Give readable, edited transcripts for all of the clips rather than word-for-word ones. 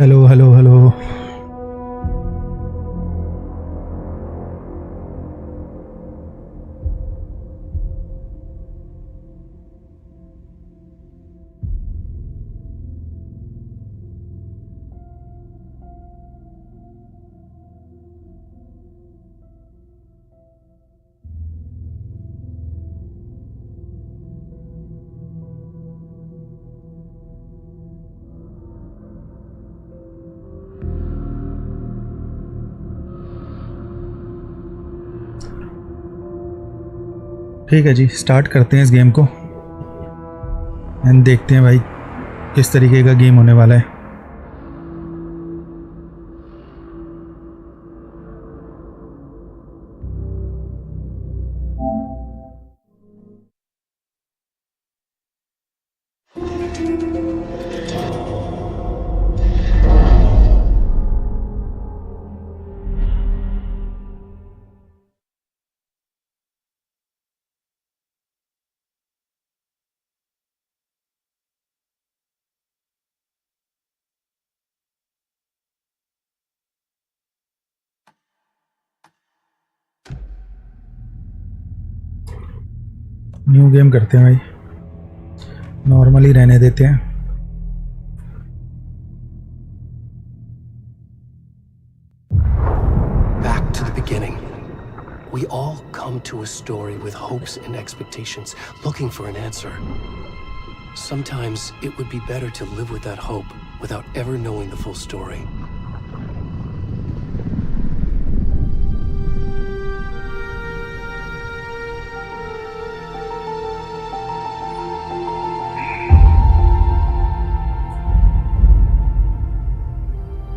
Hello hello hello. ठीक है जी, start करते हैं इस गेम को एंड देखते हैं भाई किस तरीके का गेम होने वाला है। न्यू गेम करते हैं भाई, नॉर्मली रहने देते हैं। Back to the beginning. We all come to a story with hopes and expectations, looking for an answer. Sometimes it would be better to live with that hope without ever knowing the full story.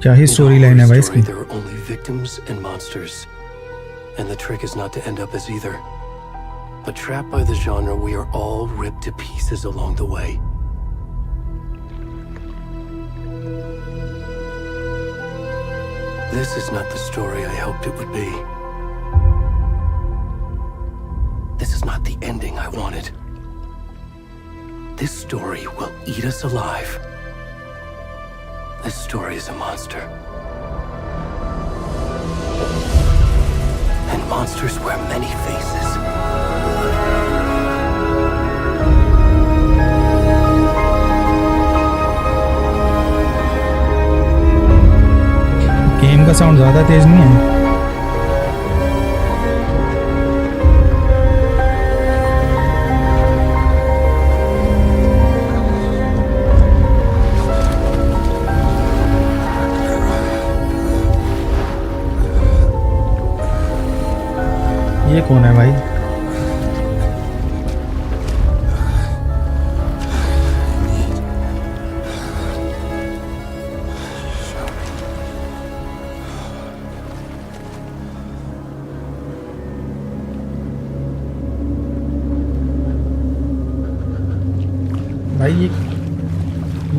क्या ही story line है भाई इसकी। There are only victims and monsters, and the trick is not to end up as either. But trapped by the genre, we are all ripped to pieces along the way. This is not the story I hoped it would be. This is not the ending I wanted. This story will eat us alive. This story is a monster. And monsters wear many faces. Game का sound ज़्यादा तेज नहीं है। ये कौन है भाई? भाई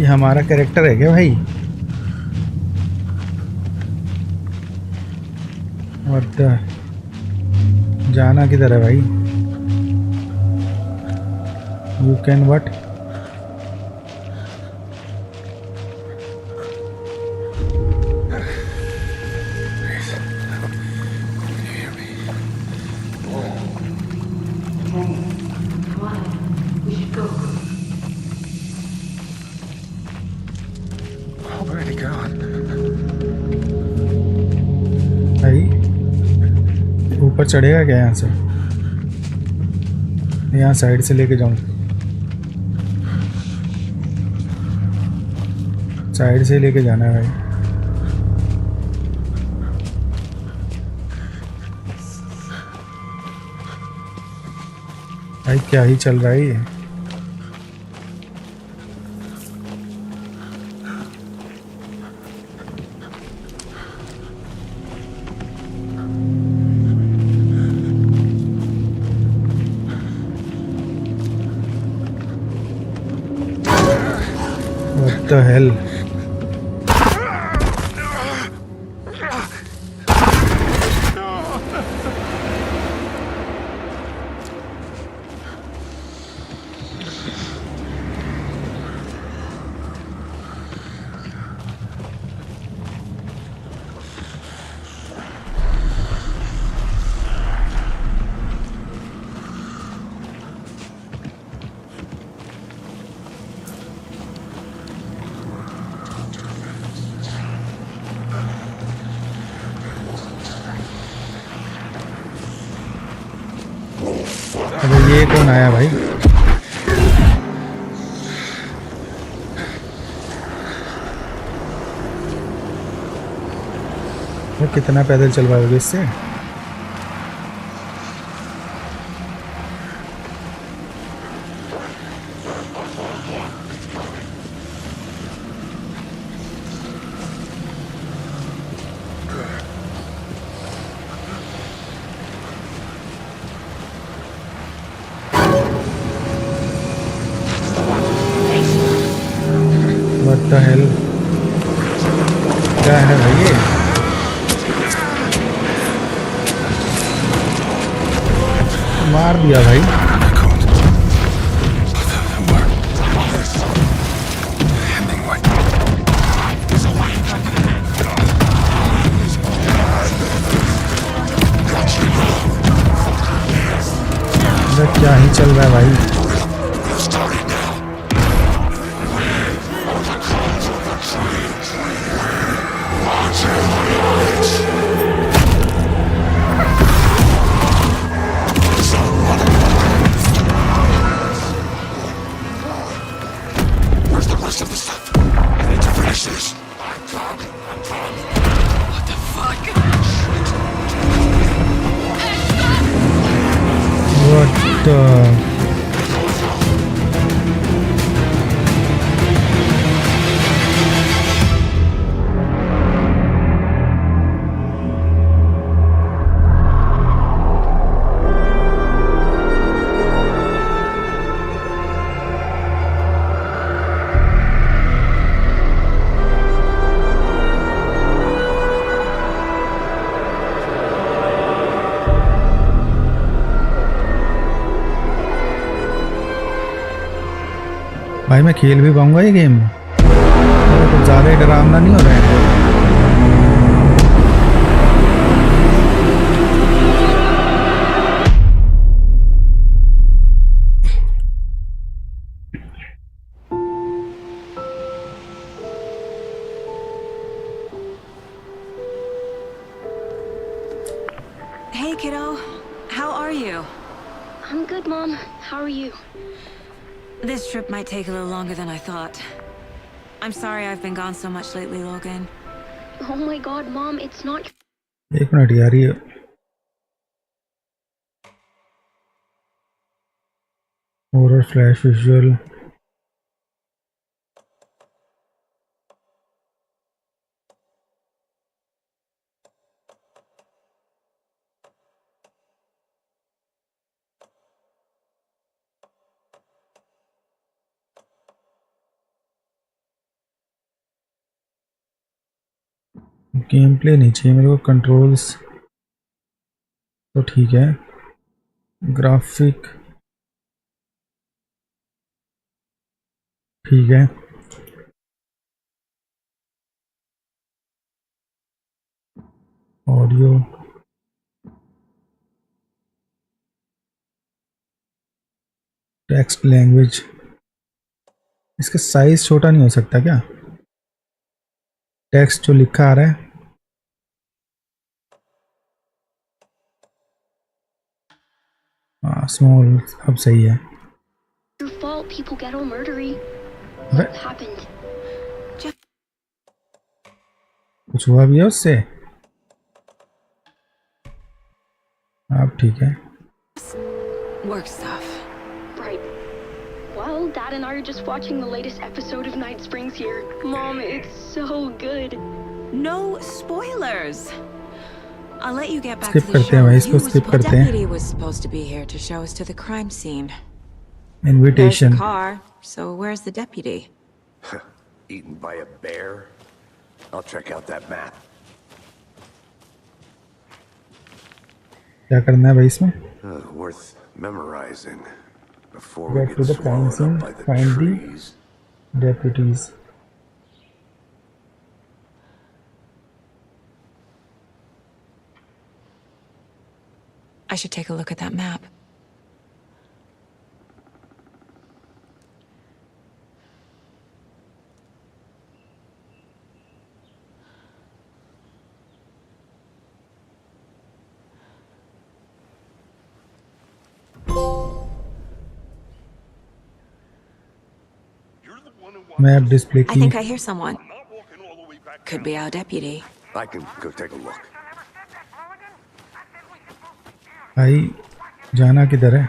ये हमारा कैरेक्टर है क्या भाई? और जाना किधर है भाई? You can what? चढ़ेगा क्या यहाँ से? यहाँ साइड से लेके जाऊँ? साइड से लेके जाना है भाई। भाई क्या ही चल रहा है ये? What the hell? अबे ये कौन आया भाई? वो कितना पैदल चल पाओगे इससे? What the hell? क्या है भाई ये? मार दिया भाई। क्या ही चल रहा है भाई? भाई मैं खेल भी पाऊंगा ये गेम? कुछ ज़्यादा ही डरावना नहीं हो रहा है? Hey kiddo, how are you? I'm good, Mom. How are you? This trip might take a little longer than I thought. I'm sorry I've been gone so much lately, Logan. Oh my God, Mom, it's not. एक minute यार, ये horror flash visual. Game play नहीं चाहिए मेरे को, controls तो ठीक है, ग्राफिक ठीक है, ऑडियो टेक्स्ट लैंग्वेज। इसका साइज छोटा नहीं हो सकता क्या? टेक्स्ट जो लिखा आ रहा है हाँ स्मॉल अब सही है। Your fault. People get all murdery. अबे What happened? कुछ हुआ भी है उससे? अब ठीक है। Work stuff. Right. Well, Dad and I are just watching the latest episode of Night Springs here. Mom, it's so good. No spoilers. I'll let you get back Skip to the करते हैं show. भाई, इसको skip The करते हैं। deputy was supposed to be here to show us to the crime scene. There's the Invitation। car. So where's the deputy? Eaten by a bear? I'll check out that map. क्या करना है भाई इसमें? Worth memorizing before we Get get to the crime swallowed scene, up by the find the trees. deputies। I should take a look at that map. Map display I की। think I hear someone. Could be our deputy. I can go take a look. भाई जाना किधर है?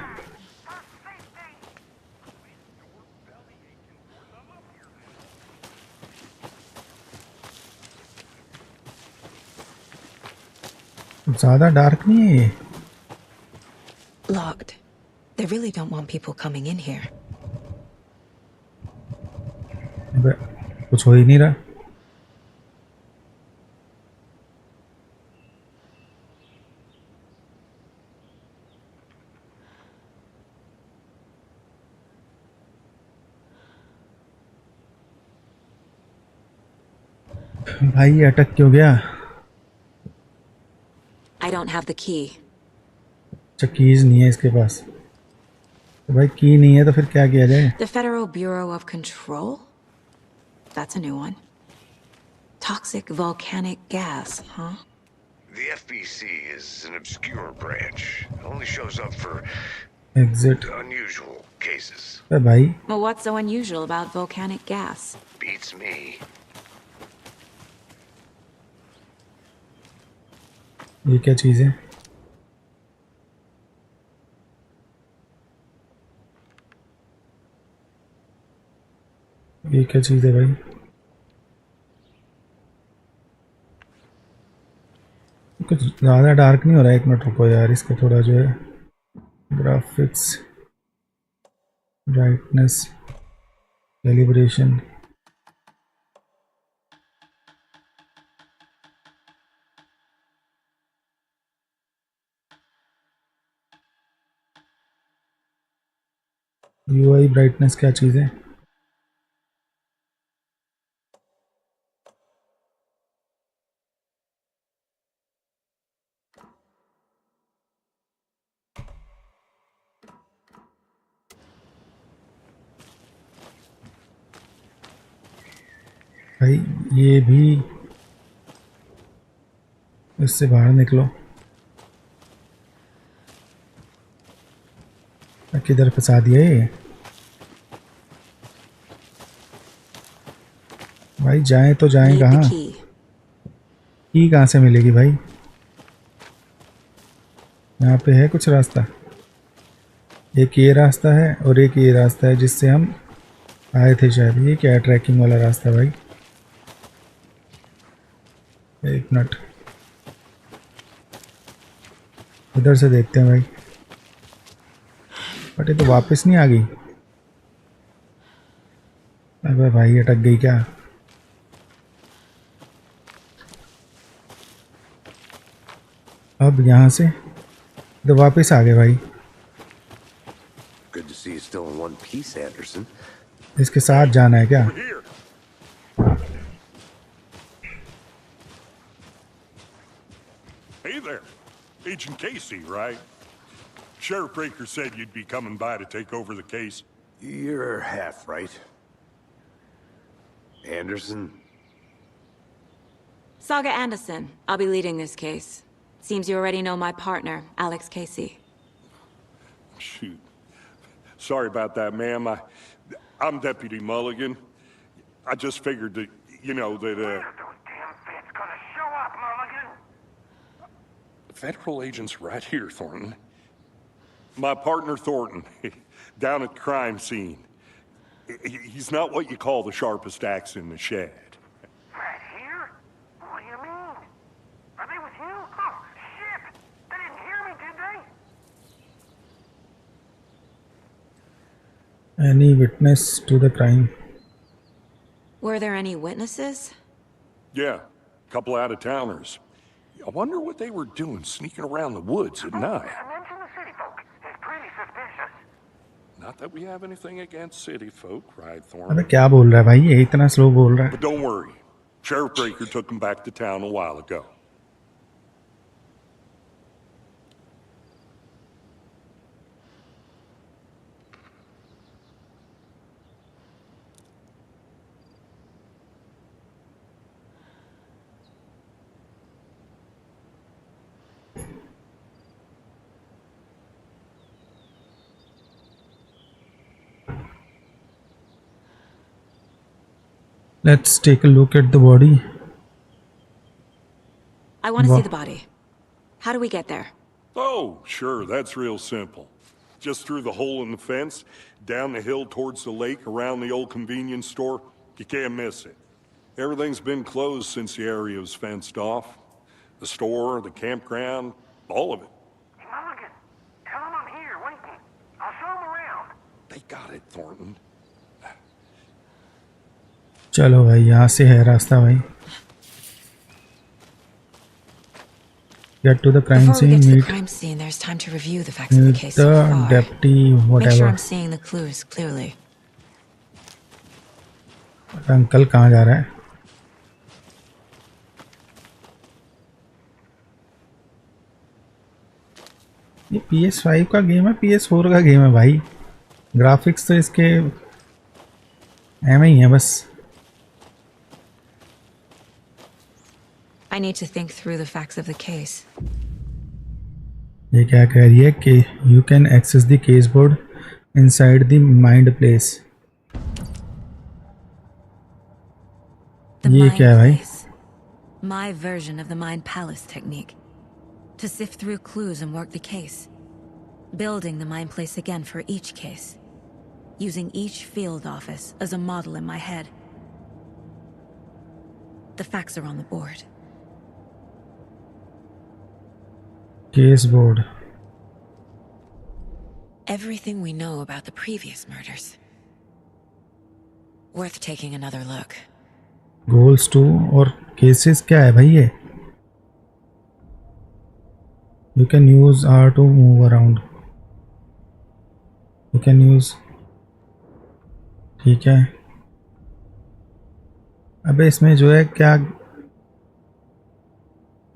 ज्यादा dark नहीं है ये? Locked. They really don't want people coming in here. अबे कुछ हो ही नहीं रहा। भाई ये अटक क्यों गया? I don't have the key. अच्छा कीज नहीं है इसके पास। तो भाई की नहीं है तो फिर क्या किया जाए? The Federal Bureau of Control? That's a new one. Toxic volcanic gas, huh? The FBC is an obscure branch. Only shows up for exit. unusual cases. अबे भाई Well, what's so unusual about volcanic gas? Beats me. ये क्या चीज़ है? ये क्या चीज़ है भाई? कुछ ज़्यादा डार्क नहीं हो रहा है? 1 मिनट रुको यार, इसका थोड़ा जो है graphics, brightness, calibration. UI brightness क्या चीज़ है? भाई ये भी, इससे बाहर निकलो। किधर फंसा दिया ये? भाई जाएं तो जाएं Need the कहाँ? key. की कहाँ से मिलेगी भाई? यहाँ पे है कुछ रास्ता? एक ये रास्ता है और एक ये रास्ता है जिससे हम आए थे शायद। ये क्या है? ट्रैकिंग वाला रास्ता भाई। 1 मिनट, इधर से देखते हैं भाई। बट ये तो वापस नहीं आ गई। अबे भाई अटक गई क्या? अब यहाँ से तो वापस आ गए भाई। Good to see you still in one piece, Anderson. इसके साथ जाना है क्या? Hey there, Agent Casey, right? Sheriff Breaker said you'd be coming by to take over the case. You're half right. Anderson? Saga Anderson. I'll be leading this case. Seems you already know my partner, Alex Casey. Shoot. Sorry about that, ma'am. I'm Deputy Mulligan. I just figured that, that, Those damn feds gonna show up, Mulligan. Federal agents right here, Thornton. My partner, Thornton, down at the crime scene. He's not what you call the sharpest axe in the shed. Right here? What do you mean? Are they with you? Oh, shit! They didn't hear me, did they? Any witness to the crime? Were there any witnesses? Yeah, a couple out-of-towners. I wonder what they were doing sneaking around the woods at night. I mentioned the city folk. It's pretty suspicious. Not that we have anything against city folk, right, अबे Thornton? क्या बोल रहा है भाई, ये इतना slow बोल रहा है. But don't worry. Sheriff Breaker took them back to town a while ago. Let's take a look at the body. I want to Wha- see the body. How do we get there? Oh, sure, that's real simple. Just through the hole in the fence, down the hill towards the lake, around the old convenience store. You can't miss it. Everything's been closed since the area was fenced off. The store, the campground, all of it. Hey, Mulligan, tell them I'm here, waiting. I'll show them around. They got it, Thornton. चलो भाई, यहाँ से है रास्ता भाई. Get to the crime Before we scene. get to the Meet crime scene, there's time to review the facts of the case so the far. deputy, Make sure whatever. I'm seeing the clues clearly. Uncle कहाँ जा रहा है? ये PS5 का game है, PS4 का game है भाई. ग्राफिक्स तो इसके एम ही है बस. I need to think through the facts of the case. ये क्या कह रही है कि you can access the case board inside the mind place. The ये mind क्या है भाई? place. My version of the mind palace technique. To sift through clues and work the case. Building the mind place again for each case. Using each field office as a model in my head. The facts are on the board. Case board. Everything we know about the previous murders. Worth taking another look. Goals to और cases क्या है भाई ये? You can use R to move around. You can use. ठीक है. अबे इसमें जो है क्या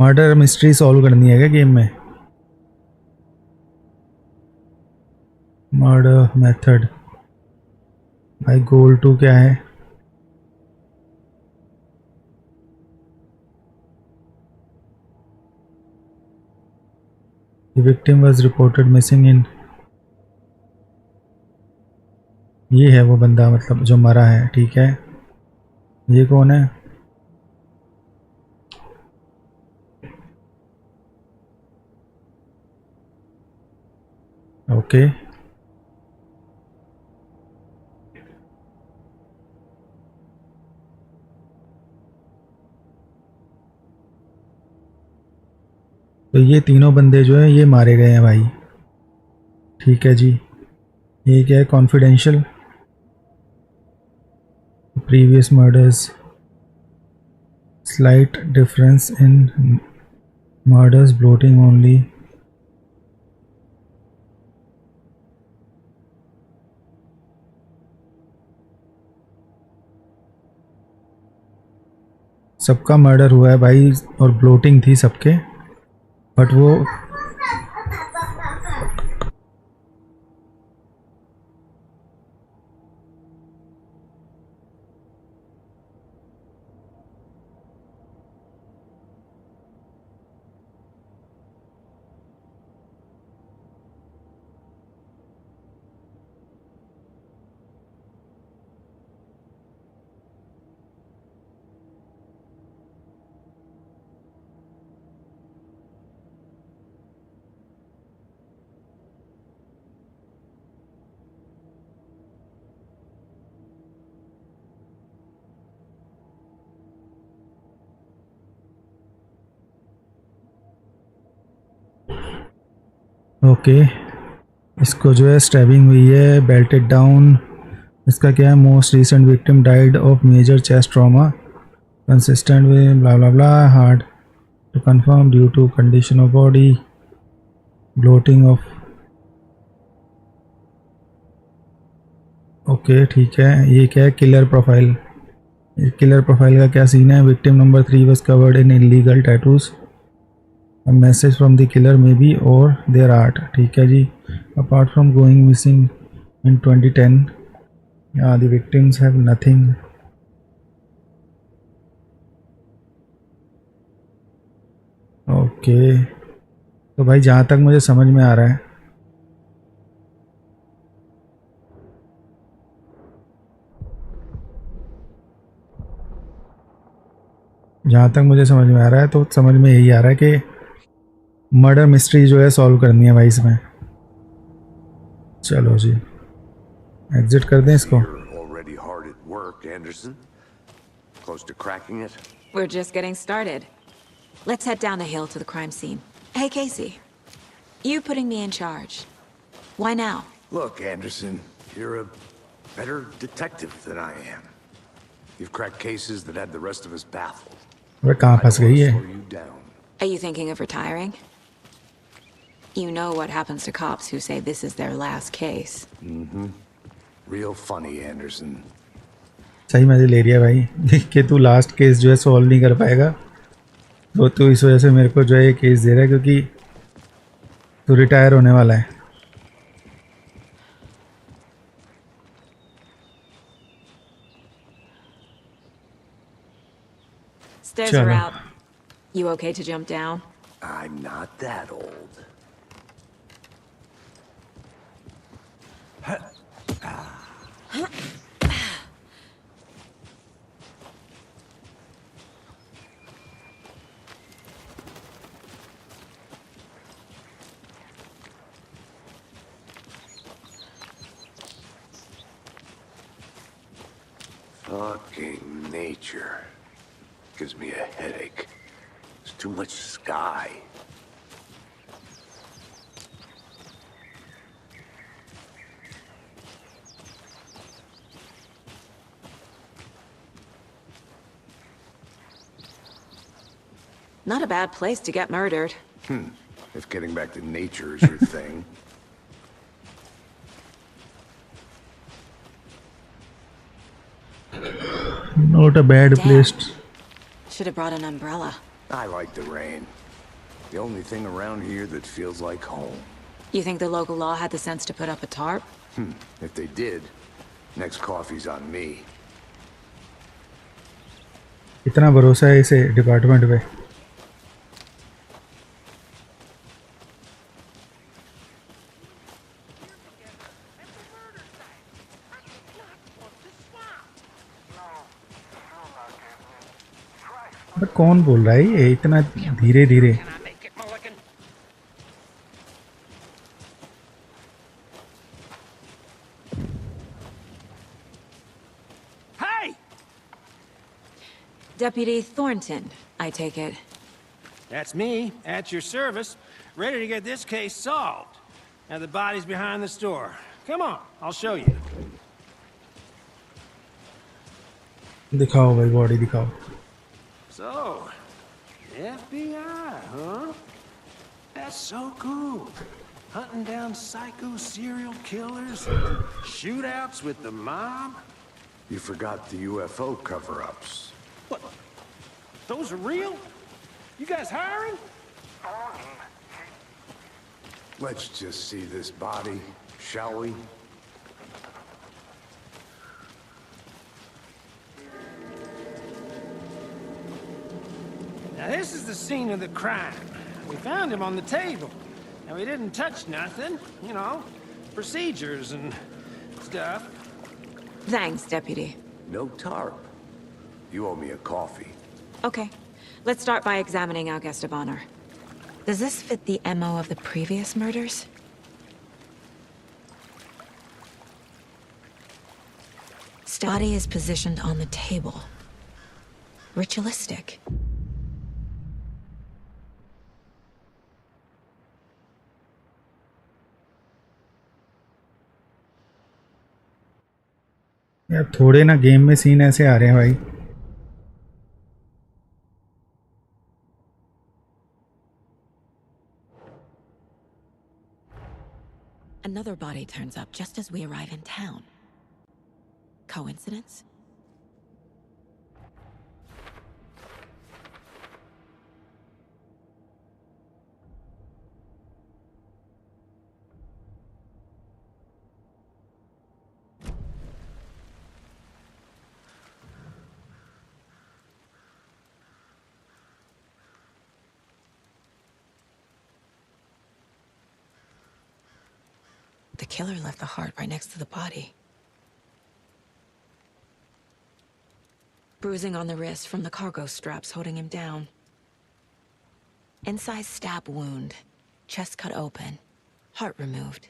मर्डर मिस्ट्री सॉल्व करनी है क्या गेम में? मर्डर मेथड भाई. गोल टू क्या है? The victim was reported missing in. ये है वो बंदा, मतलब जो मरा है. ठीक है. ये कौन है? ओके. तो ये तीनों बंदे जो है ये मारे गए हैं भाई. ठीक है जी. ये क्या है? Confidential. Previous murders. Slight difference in murders, bloating only. सबका मर्डर हुआ है भाई और ब्लोटिंग थी सबके. बट वो ओके, इसको जो है स्टैबिंग हुई है, बेल्टेड डाउन। इसका क्या है, most recent victim died of major chest trauma consistent with blah blah blah, hard to confirm due to condition of body, bloating of. Okay ठीक है, ये क्या है, किलर प्रोफाइल। किलर प्रोफाइल का क्या सीन है, victim number 3 was covered in illegal tattoos, a message from the killer maybe or their art। ठीक है जी, apart from going missing in 2010, the victims have nothing। Okay तो भाई जहाँ तक मुझे समझ में आ रहा है, तो समझ में यही आ रहा है कि मर्डर मिस्ट्री जो है सॉल्व करनी है भाई इसमें। चलो जी, एग्जिट कर दें इसको। You're already hard at work, Anderson. Close to cracking it? We're just getting started. Let's head down the hill to the crime scene. Hey, Casey. You putting me in charge. Why now? Look, Anderson, you're a better detective than I am. You've cracked cases that had the rest of us baffled. वे कहाँ फंस गई है? Slow you down. Are you thinking of retiring? You know what happens to cops who say this is their last case. Real funny, Anderson. सही मजे ले रही है भाई कि तू लास्ट केस जो है सॉल्व नहीं कर पाएगा, तो तू इस वजह से मेरे को जो है ये केस दे रहा है क्योंकि तू रिटायर होने वाला है। Stairs are Chalo. out. You okay to jump down? I'm not that old. Fucking nature. Gives me a headache. There's too much sky. Not a bad place to get murdered. If getting back to nature is your thing. Not a bad place. Should have brought an umbrella. I like the rain. The only thing around here that feels like home. You think the local law had the sense to put up a tarp? If they did, next coffee's on me. इतना भरोसा है इसे department पे। अबे कौन बोल रहा है ये इतना धीरे धीरे? Hey! Deputy Thornton, I take it. That's me, at your service, ready to get this case solved. Now the body's behind the store. Come on, I'll show you. दिखाओ भाई, बॉडी दिखाओ। So, FBI, huh? That's so cool. Hunting down psycho serial killers, shootouts with the mob. You forgot the UFO cover-ups. What? Those are real? You guys hiring? Let's just see this body, shall we? Now this is the scene of the crime. We found him on the table. And we didn't touch nothing, you know, procedures and stuff. Thanks, Deputy. No tarp. You owe me a coffee. Okay, let's start by examining our guest of honor. Does this fit the MO of the previous murders? Body is positioned on the table. Ritualistic. यार थोड़े ना game में scene ऐसे आ रहे हैं भाई. Another body turns up just as we arrive in town. Coincidence? The killer left the heart right next to the body. Bruising on the wrist from the cargo straps holding him down. Incised stab wound. Chest cut open. Heart removed.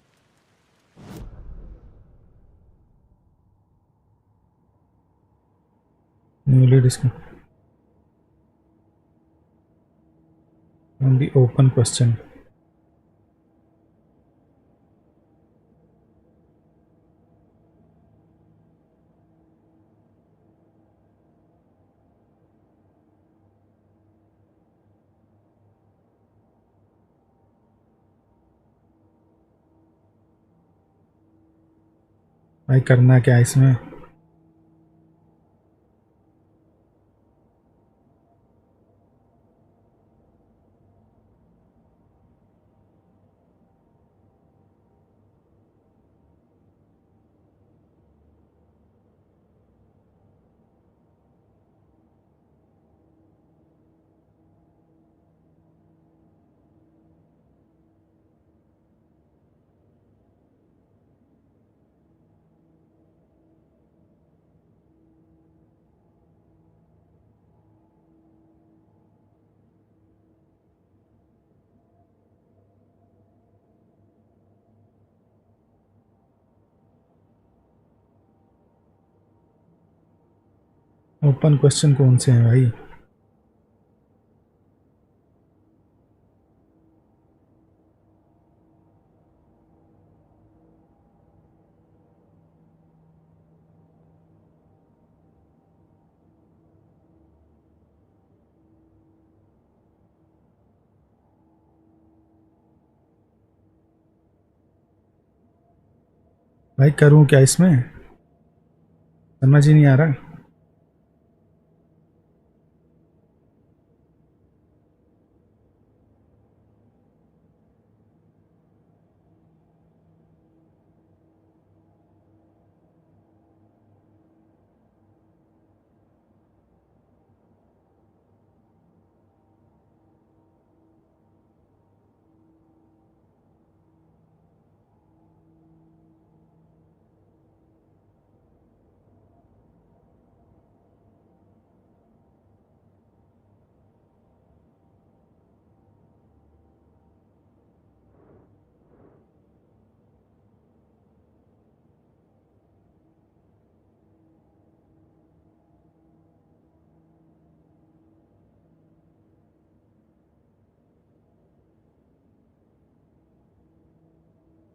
Newly discovered. On the open question. भाई करना क्या है इसमें? Open question कौन से हैं भाई? भाई करूं क्या इसमें? समझ ही नहीं आ रहा.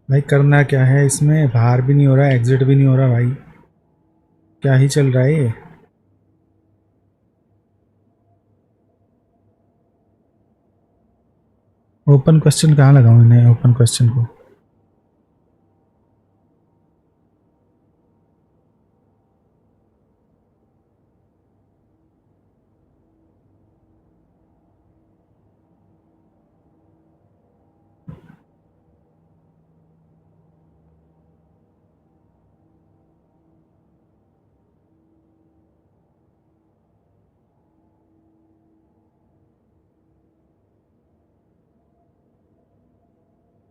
भाई करना क्या है इसमें? बाहर भी नहीं हो रहा, एग्जिट भी नहीं हो रहा भाई. क्या ही चल रहा है ये? ओपन क्वेश्चन कहाँ लगाऊं इन्हें? ओपन क्वेश्चन को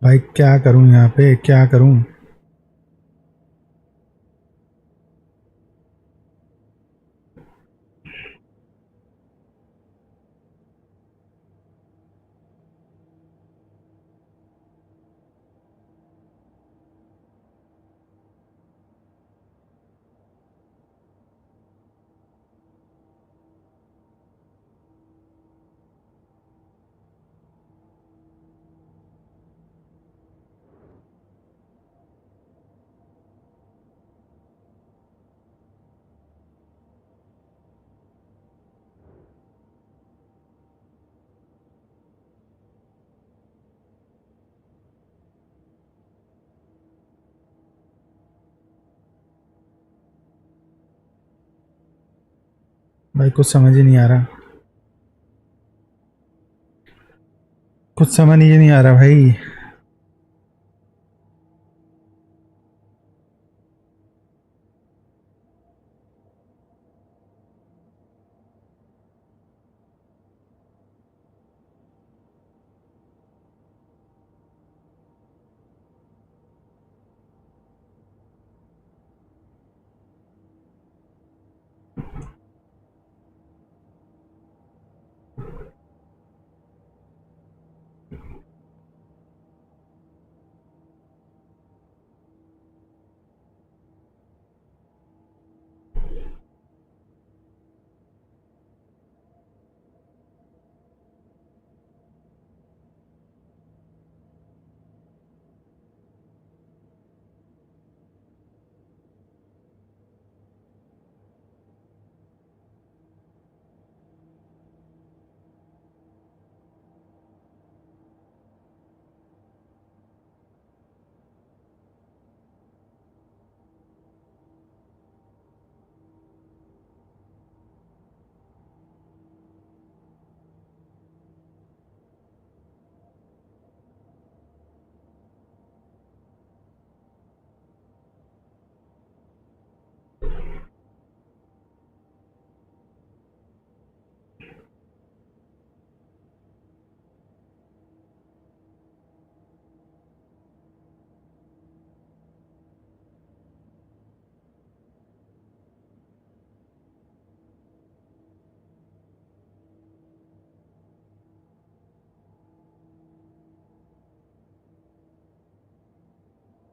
भाई क्या करूं यहाँ पे? क्या करूं? भाई कुछ समझ ही नहीं आ रहा, कुछ समझ ही नहीं आ रहा भाई।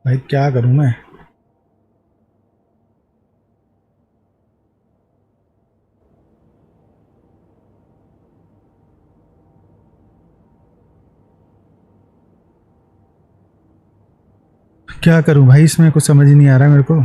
भाई क्या करूं मैं? क्या करूं भाई, इसमें कुछ समझ ही नहीं आ रहा मेरे को।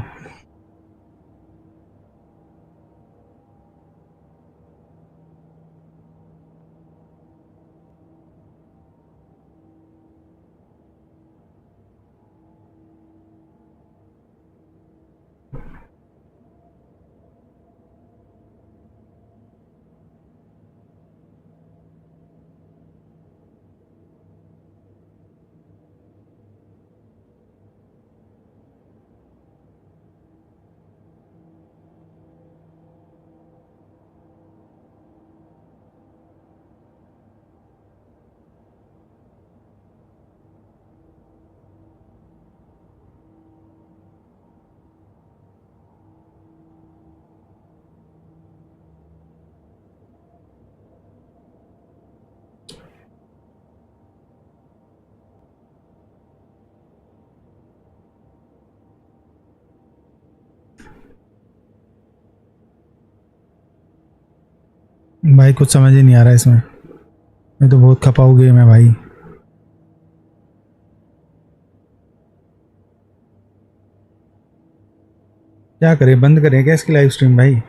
भाई कुछ समझ ही नहीं आ रहा इसमें, ये तो बहुत खपाऊ गेम है भाई। क्या करें, बंद करें क्या इसकी लाइव स्ट्रीम भाई?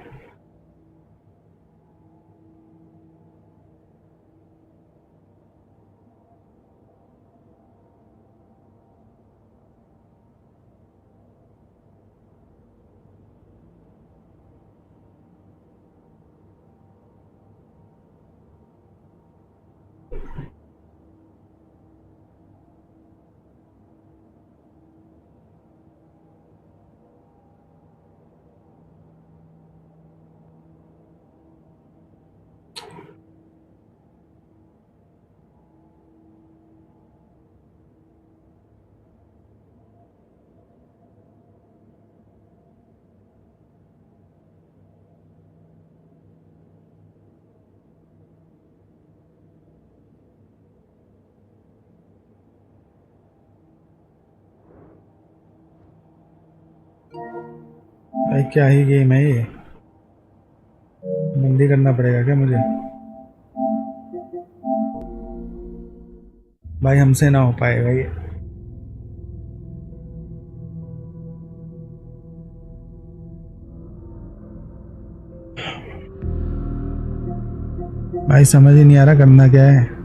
भाई क्या ही गेम है ये, बंदी करना पड़ेगा क्या मुझे? भाई हमसे ना हो पाएगा ये। भाई समझ ही नहीं आ रहा करना क्या है।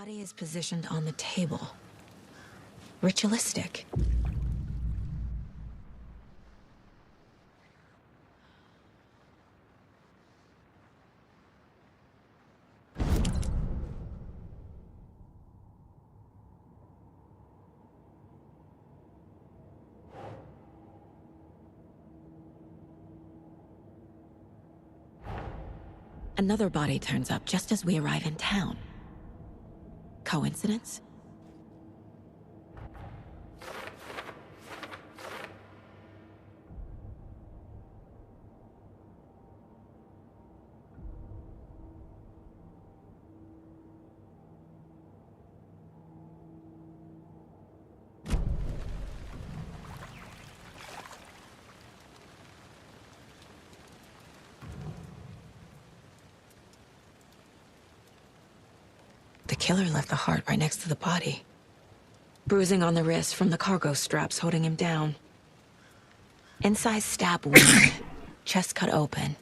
body is positioned on the table. Ritualistic. Another body turns up just as we arrive in town. Coincidence? The killer left the heart right next to the body. Bruising on the wrist from the cargo straps holding him down. Incised stab wound. Chest cut open.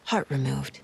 Heart removed.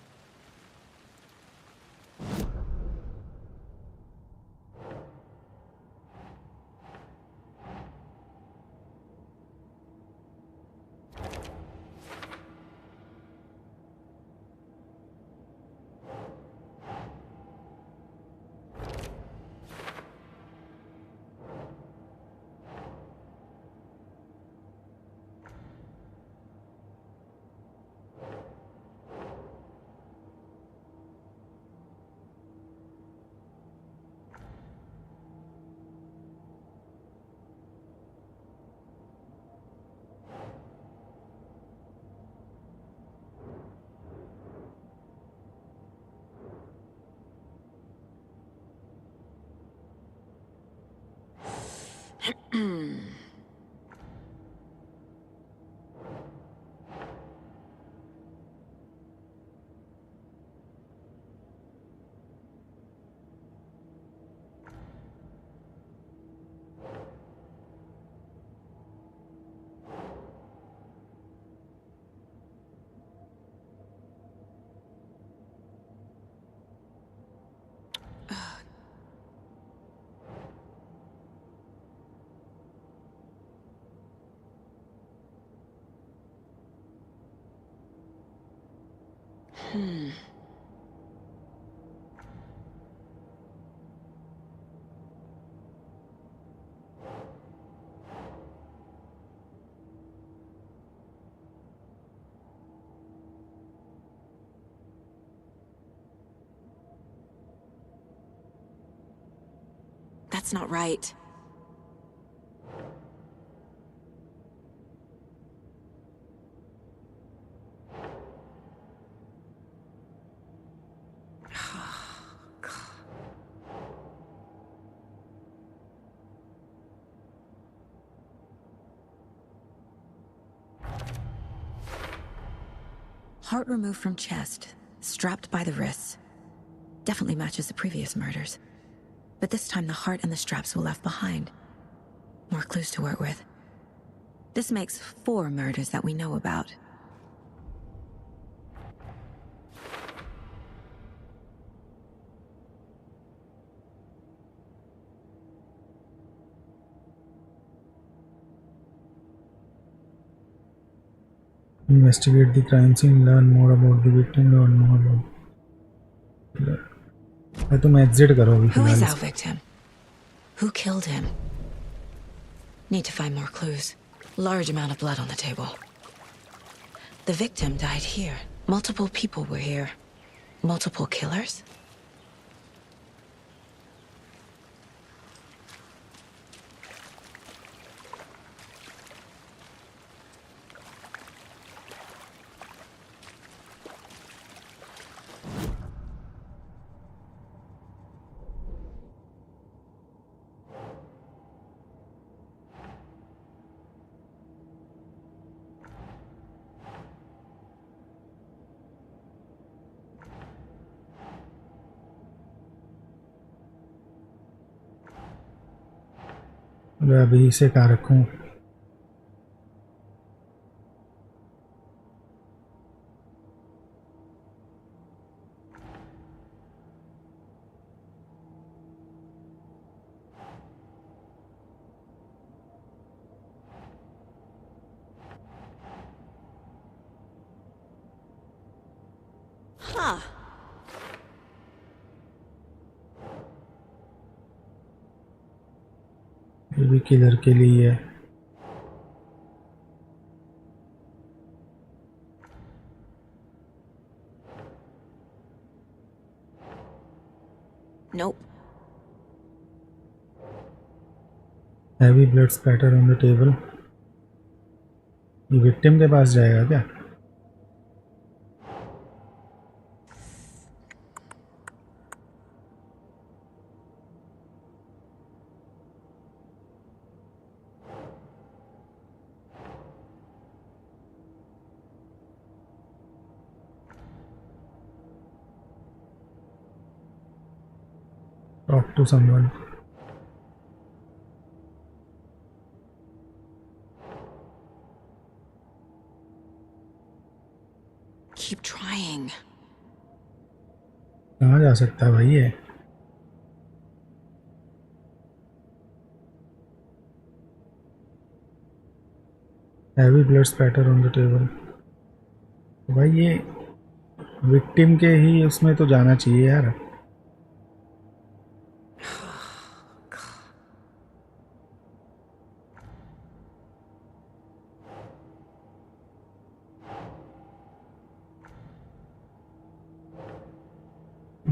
That's not right. Heart removed from chest, strapped by the wrists. Definitely matches the previous murders. But this time the heart and the straps were left behind. More clues to work with. This makes 4 murders that we know about. Investigate the crime scene, learn more about the victim, learn more about... तुम exit करो अभी Who is फिलहाल our victim? Who killed him? Need to find more clues. Large amount of blood on the table. The victim died here. Multiple people were here. Multiple killers? मैं अभी इसे कहाँ रखूँ Huh. ये भी किलर के लिए है. Nope. Heavy blood splatter on the table. ये विक्टिम के पास जाएगा क्या? Talk to someone. Keep trying. कहाँ जा सकता है भाई ये? Heavy blood splatter on the table. भाई ये विक्टिम के ही उसमें तो जाना चाहिए यार.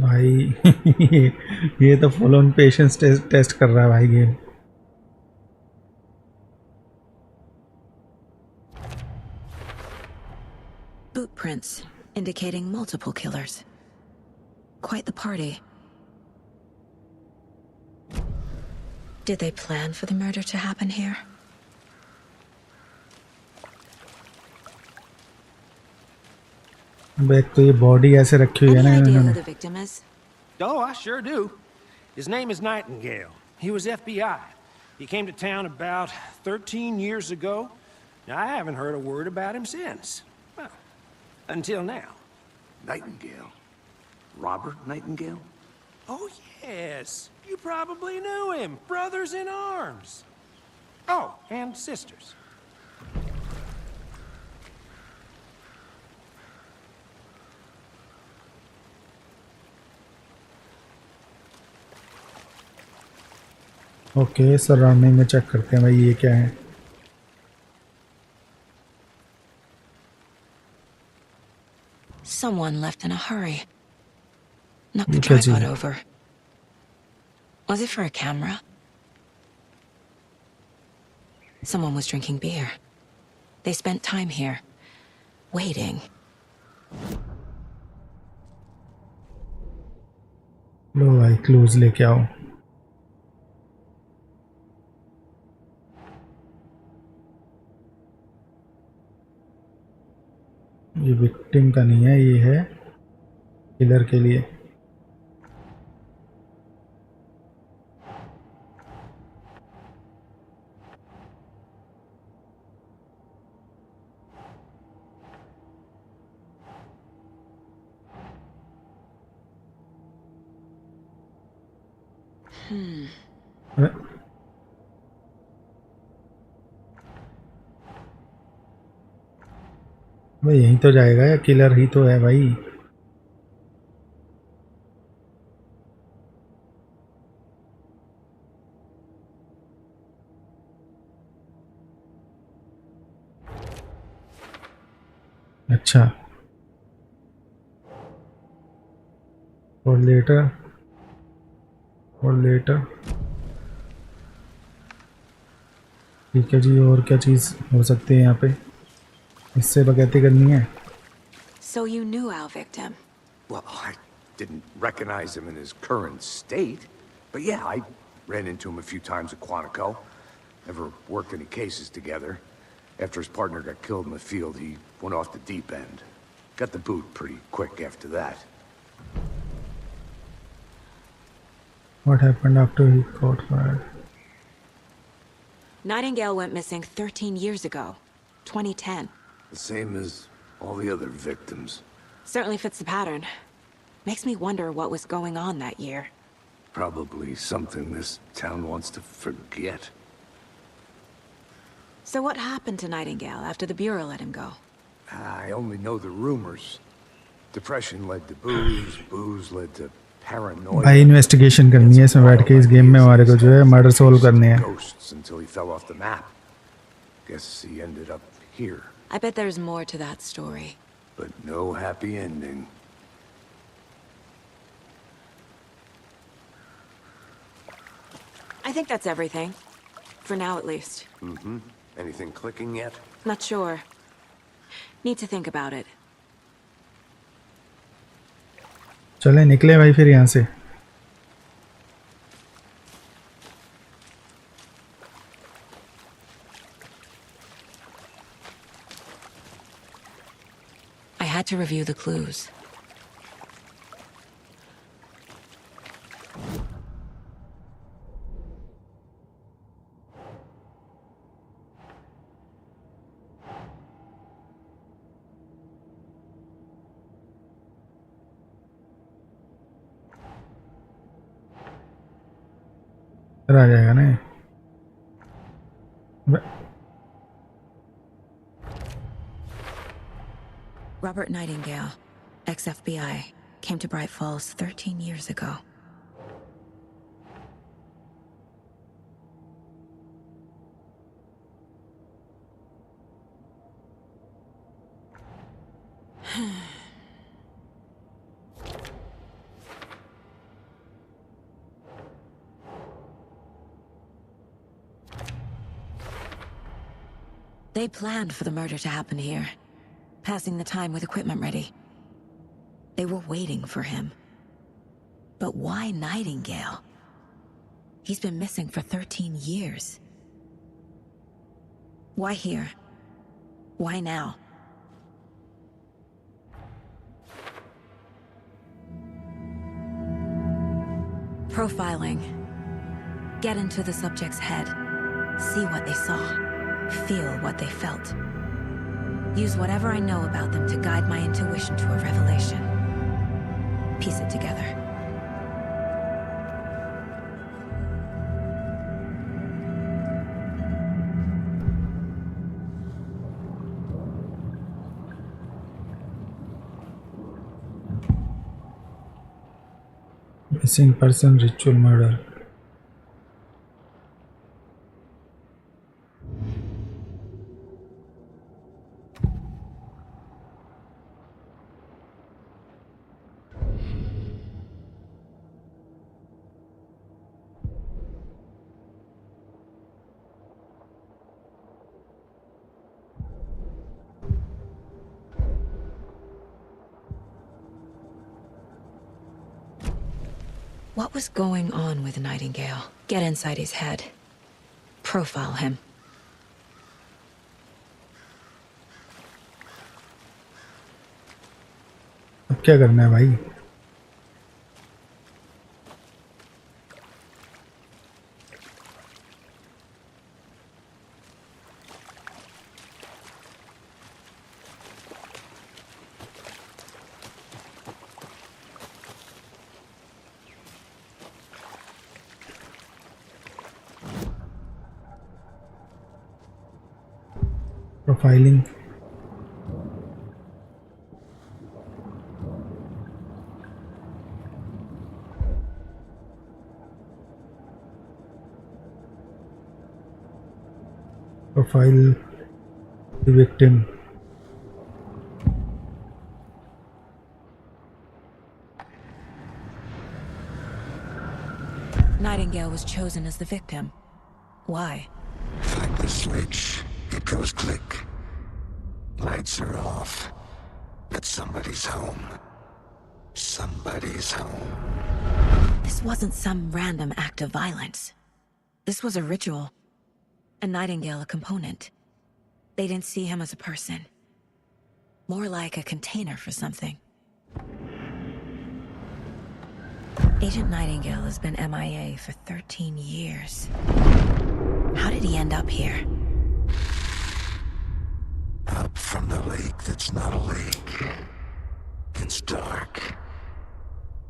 भाई ये तो फुल ऑन पेशेंस टेस्ट कर रहा है भाई game. Boot prints indicating multiple killers. Quite the party. Did they plan for the murder to happen here? एक तो ये बॉडी ऐसे रखी हुई है Any ना idea who इन्होंने. the victim is? Oh, I sure do. His name is Nightingale. He was FBI. He came to town about 13 years ago. Now, I haven't heard a word about him since. Well, until now. Nightingale? Robert Nightingale? Oh, yes. You probably knew him. Brothers in arms. Oh, and sisters. Okay surrounding में check करते हैं भाई ये क्या है. Someone left in a hurry. Knocked the Okay, tripod ji. over. Was it for a camera? Someone was drinking beer. They spent time here, waiting. लो भाई close लेके आओ. ये विक्टिम का नहीं है, ये है किलर के लिए. अरे, भाई यहीं तो जाएगा या किलर ही तो है भाई. अच्छा और लेटर ठीक है जी. और क्या चीज़ हो सकती है यहाँ पे? इससे बगैती करनी है. So you knew our victim. Well, I didn't recognize him in his current state. But yeah, I ran into him a few times at Quantico. Never worked any cases together. After his partner got killed in the field, he went off the deep end. Got the boot pretty quick after that. What happened after he caught fire? Nightingale went missing 13 years ago, 2010. The same as all the other victims. Certainly fits the pattern. Makes me wonder what was going on that year. Probably something this town wants to forget. So what happened to Nightingale after the Bureau let him go? I only know the rumors. Depression led to booze, booze led to paranoia. भाई investigation करनी है इसमें बैठ के इस game में हमारे को जो है मर्डर सोल्व करने हैं. Ghosts until he fell off the map. Guess he ended up here. I bet there's more to that story. But no happy ending. I think that's everything. For now, at least. Mm-hmm. Anything clicking yet? Not sure. Need to think about it. चले निकले भाई फिर यहाँ से. I had to review the clues. आ जाएगा ना. Robert Nightingale, ex-FBI, came to Bright Falls 13 years ago. They planned for the murder to happen here, passing the time with equipment ready. They were waiting for him. But why Nightingale? He's been missing for 13 years. Why here? Why now? Profiling. Get into the subject's head. See what they saw. Feel what they felt. Use whatever I know about them to guide my intuition to a revelation. Piece it together. Missing person ritual murder. What was going on with Nightingale? Get inside his head. Profile him. अब क्या करना है भाई? Profiling. Profile the victim. Nightingale was chosen as the victim. Why? Find the switch. It goes click. Lights are off. But somebody's home. Somebody's home. This wasn't some random act of violence. This was a ritual. And Nightingale a component. They didn't see him as a person. More like a container for something. Agent Nightingale has been MIA for 13 years. How did he end up here? Up from the lake that's not a lake. It's dark.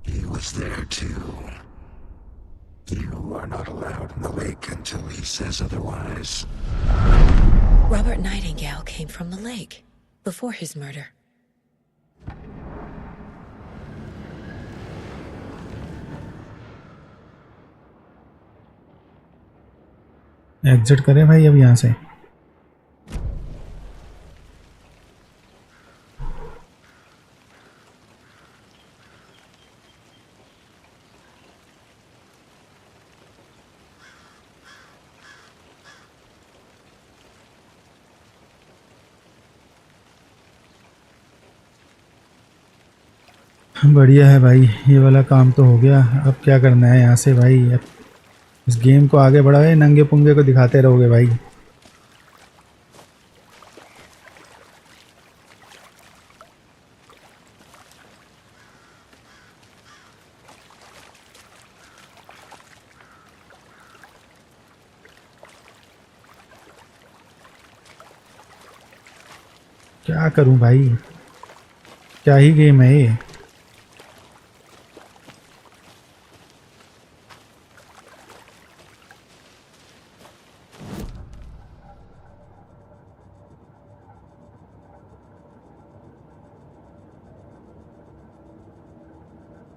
He was there too. You are not allowed in the lake until he says otherwise. Robert Nightingale came from the lake, before his murder. Exit करें भाई अब यहाँ से। बढ़िया है भाई, ये वाला काम तो हो गया। अब क्या करना है यहाँ से भाई? अब इस गेम को आगे बढ़ाए, नंगे पुंगे को दिखाते रहोगे भाई। क्या करूं भाई, क्या ही गेम है ये।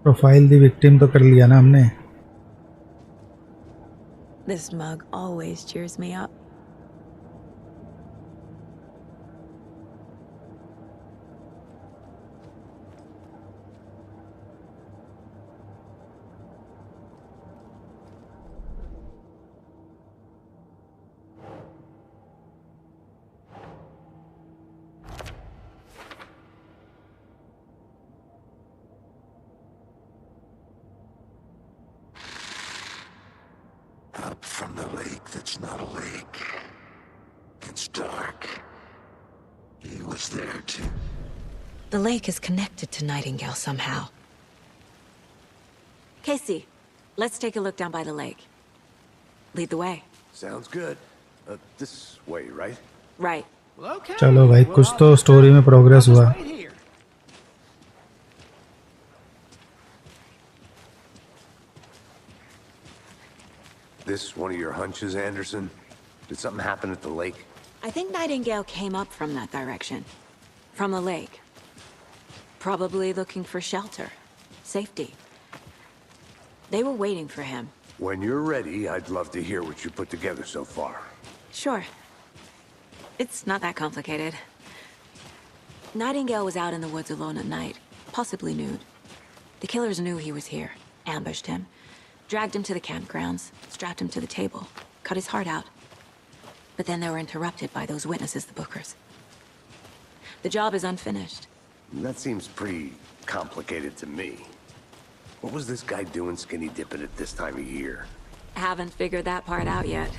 प्रोफाइल दी विक्टिम तो कर लिया ना हमने। This mug always cheers me up. Up from the lake that's not a lake. It's dark. He was there too. The lake is connected to Nightingale somehow. Casey, let's take a look down by the lake. Lead the way. Sounds good. This way, right? Right. Well, okay. चलो भाई, कुछ तो I'll story में progress हुआ। wait here. This one of your hunches, Anderson? Did something happen at the lake? I think Nightingale came up from that direction. From the lake. Probably looking for shelter. Safety. They were waiting for him. When you're ready, I'd love to hear what you put together so far. Sure. It's not that complicated. Nightingale was out in the woods alone at night, possibly nude. The killers knew he was here, ambushed him, dragged him to the campgrounds, strapped him to the table, cut his heart out. But then they were interrupted by those witnesses, the Bookers. The job is unfinished. That seems pretty complicated to me. What was this guy doing skinny dipping at this time of year? Haven't figured that part out yet.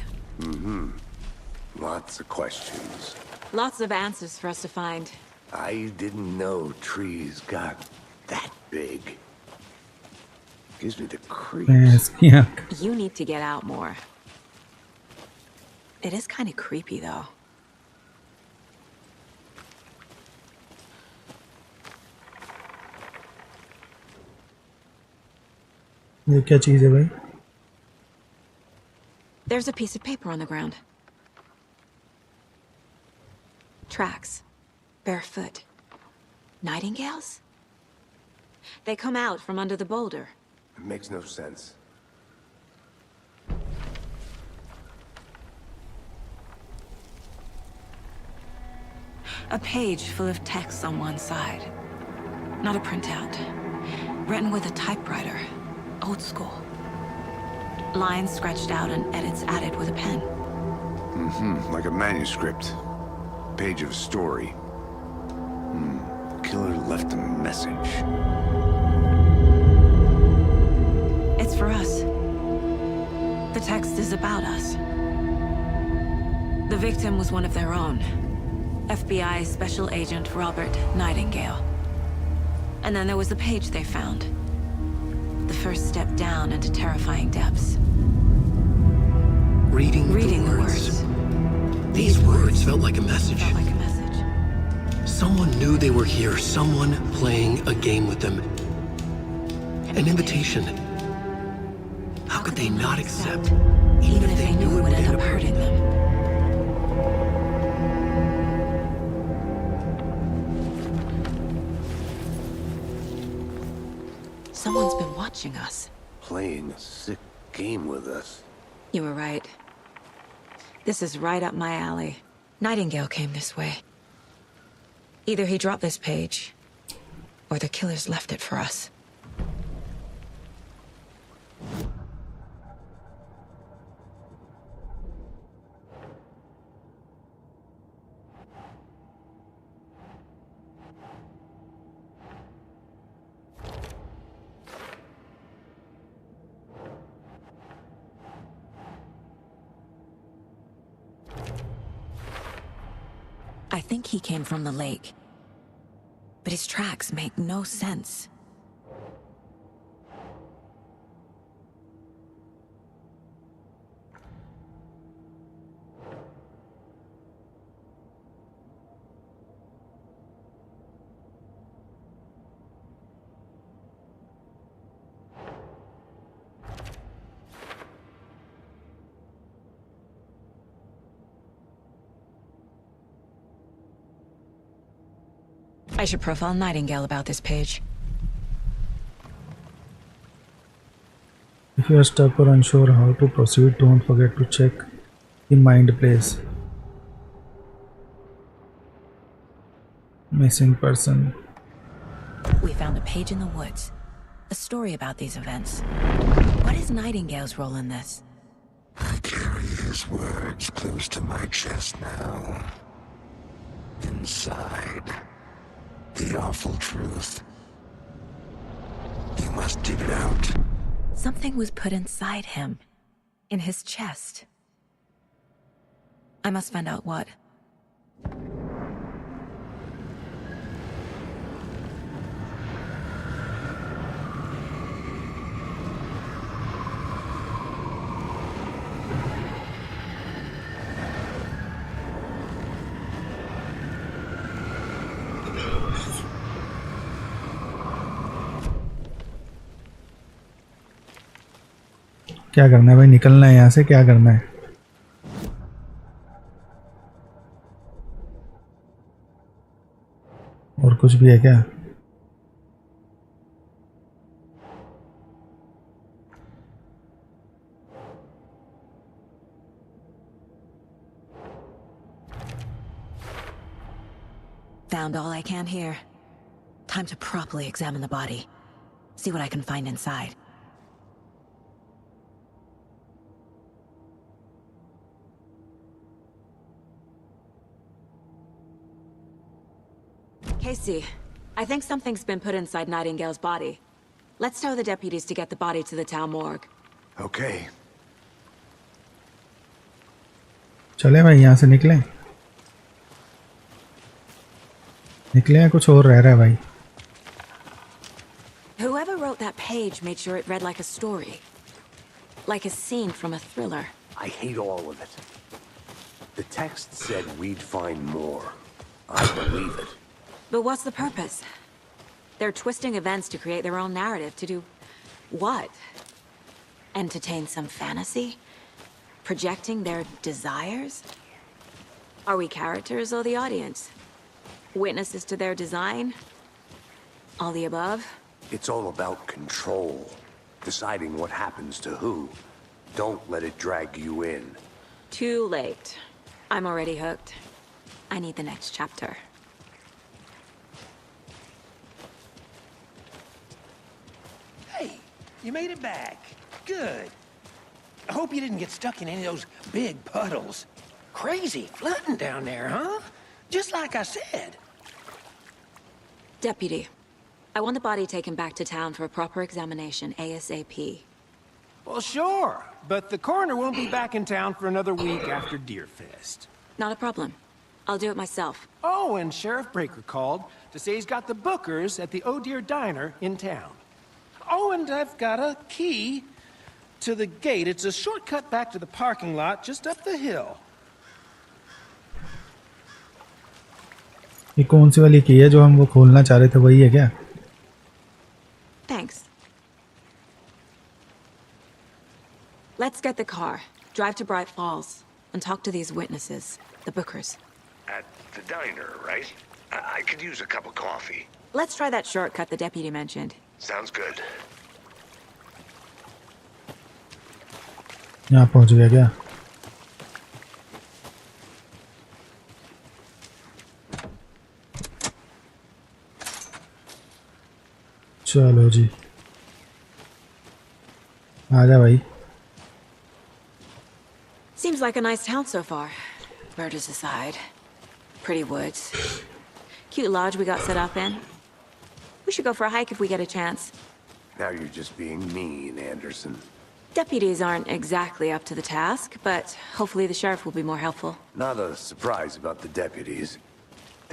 Lots of questions. Lots of answers for us to find. I didn't know trees got that big. Gives me the creeps. Yeah. You need to get out more. It is kind of creepy, though. ये क्या चीज़ है भाई? There's a piece of paper on the ground. Tracks. Barefoot. Nightingales? They come out from under the boulder. It makes no sense. A page full of text on one side. Not a printout. Written with a typewriter. Old school. Lines scratched out and edits added with a pen. Like a manuscript. Page of a story. Killer left a message. It's for us. The text is about us. The victim was one of their own. FBI Special Agent Robert Nightingale. And then there was the page they found. The first step down into terrifying depths. Reading Reading the words. These words felt like a message. Felt like a message. Someone knew they were here, someone playing a game with them. An invitation. How could they not accept, Even if they knew it would end up hurting them. Someone's been watching us. Playing a sick game with us. You were right. This is right up my alley. Nightingale came this way. Either he dropped this page, or the killers left it for us. I think he came from the lake. But his tracks make no sense. I should profile Nightingale about this page. If you are stuck or unsure how to proceed, don't forget to check the mind place. Missing person. We found a page in the woods. A story about these events. What is Nightingale's role in this? I carry his words close to my chest now. Inside, the awful truth. You must dig it out. Something was put inside him. In his chest. I must find out what. क्या करना है भाई? निकलना है यहाँ से? क्या करना है? और कुछ भी है क्या? Found all I can here. Time to properly examine the body. See what I can find inside. Casey, I think something's been put inside Nightingale's body. Let's tell the deputies to get the body to the town morgue. Okay. चले भाई, यहाँ से निकलें। निकले हैं, कुछ और रह रहा है भाई। Whoever wrote that page made sure it read like a story. Like a scene from a thriller. I hate all of it. The text said we'd find more. I believe it. But what's the purpose? They're twisting events to create their own narrative. To do what? Entertain some fantasy? Projecting their desires? Are we characters or the audience? Witnesses to their design? All the above? It's all about control. Deciding what happens to who. Don't let it drag you in. Too late. I'm already hooked. I need the next chapter. Hey, you made it back. Good. I hope you didn't get stuck in any of those big puddles. Crazy flooding down there, huh? Just like I said. Deputy, I want the body taken back to town for a proper examination, ASAP. Well, sure, but the coroner won't be back in town for another week after Deerfest. Not a problem. I'll do it myself. Oh, and Sheriff Breaker called to say he's got the bookers at the Oh Dear Diner in town. Oh, and I've got a key to the gate. It's a shortcut back to the parking lot just up the hill. ये कौन सी वाली की है जो हम वो खोलना चाह रहे थे? वही है क्या? Thanks. Let's get the car, drive to Bright Falls, and talk to these witnesses, the bookers. At the diner, right? I could use a cup of coffee. Let's try that shortcut the deputy mentioned. Sounds good. यहाँ पहुँच गया क्या? चलो जी, आजा भाई। Seems like a nice town so far. Murders aside. Pretty woods. Cute lodge we got set up in. We should go for a hike if we get a chance. Now you're just being mean, Anderson. Deputies aren't exactly up to the task, but hopefully the sheriff will be more helpful. Not a surprise about the deputies.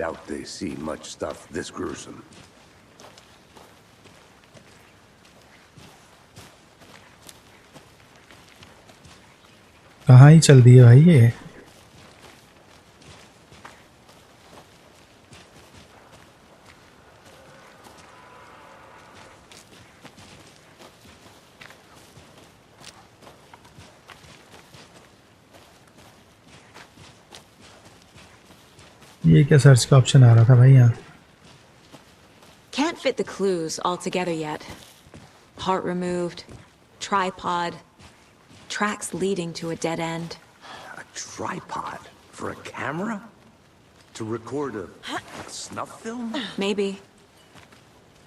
Doubt they see much stuff this gruesome. कहाँ ही चल दिए भाई ये क्या search का option आ रहा था भाई यहाँ? Can't fit the clues all together yet. Heart removed, tripod, tracks leading to a dead end. A tripod? For a camera? To record a snuff film? Maybe.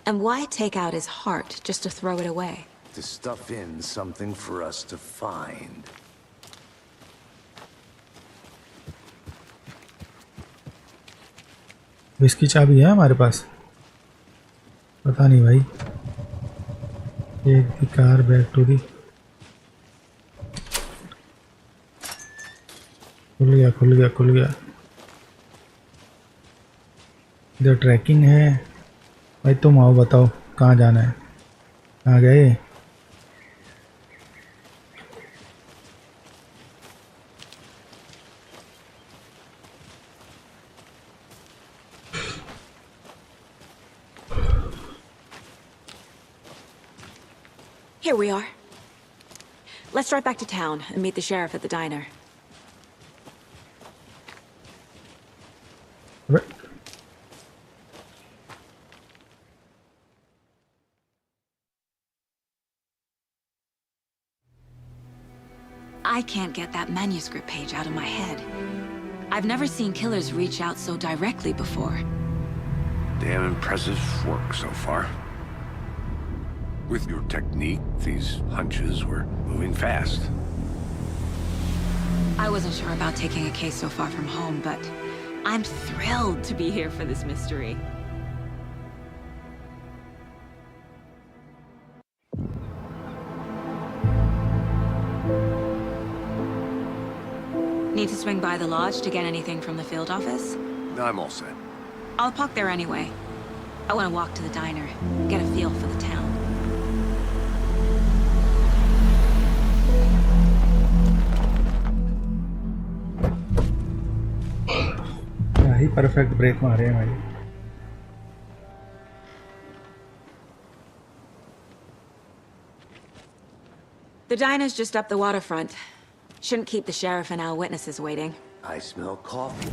And why take out his heart just to throw it away? To stuff in something for us to find. इसकी चाबी है हमारे पास? पता नहीं भाई। Take the car back to the. खुल गया। इधर ट्रैकिंग है भाई। तुम आओ, बताओ कहाँ जाना है? कहाँ गए? Here we are. Let's drive back to town and meet the sheriff at the diner. I can't get that manuscript page out of my head. I've never seen killers reach out so directly before. Damn impressive work so far. With your technique, these hunches were moving fast. I wasn't sure about taking a case so far from home, but I'm thrilled to be here for this mystery. Need to swing by the lodge to get anything from the field office? I'm all set. I'll park there anyway. I want to walk to the diner, get a feel for the town. ही perfect break मारे हैं भाई। The diner's just up the waterfront. Shouldn't keep the sheriff and our witnesses waiting. I smell coffee.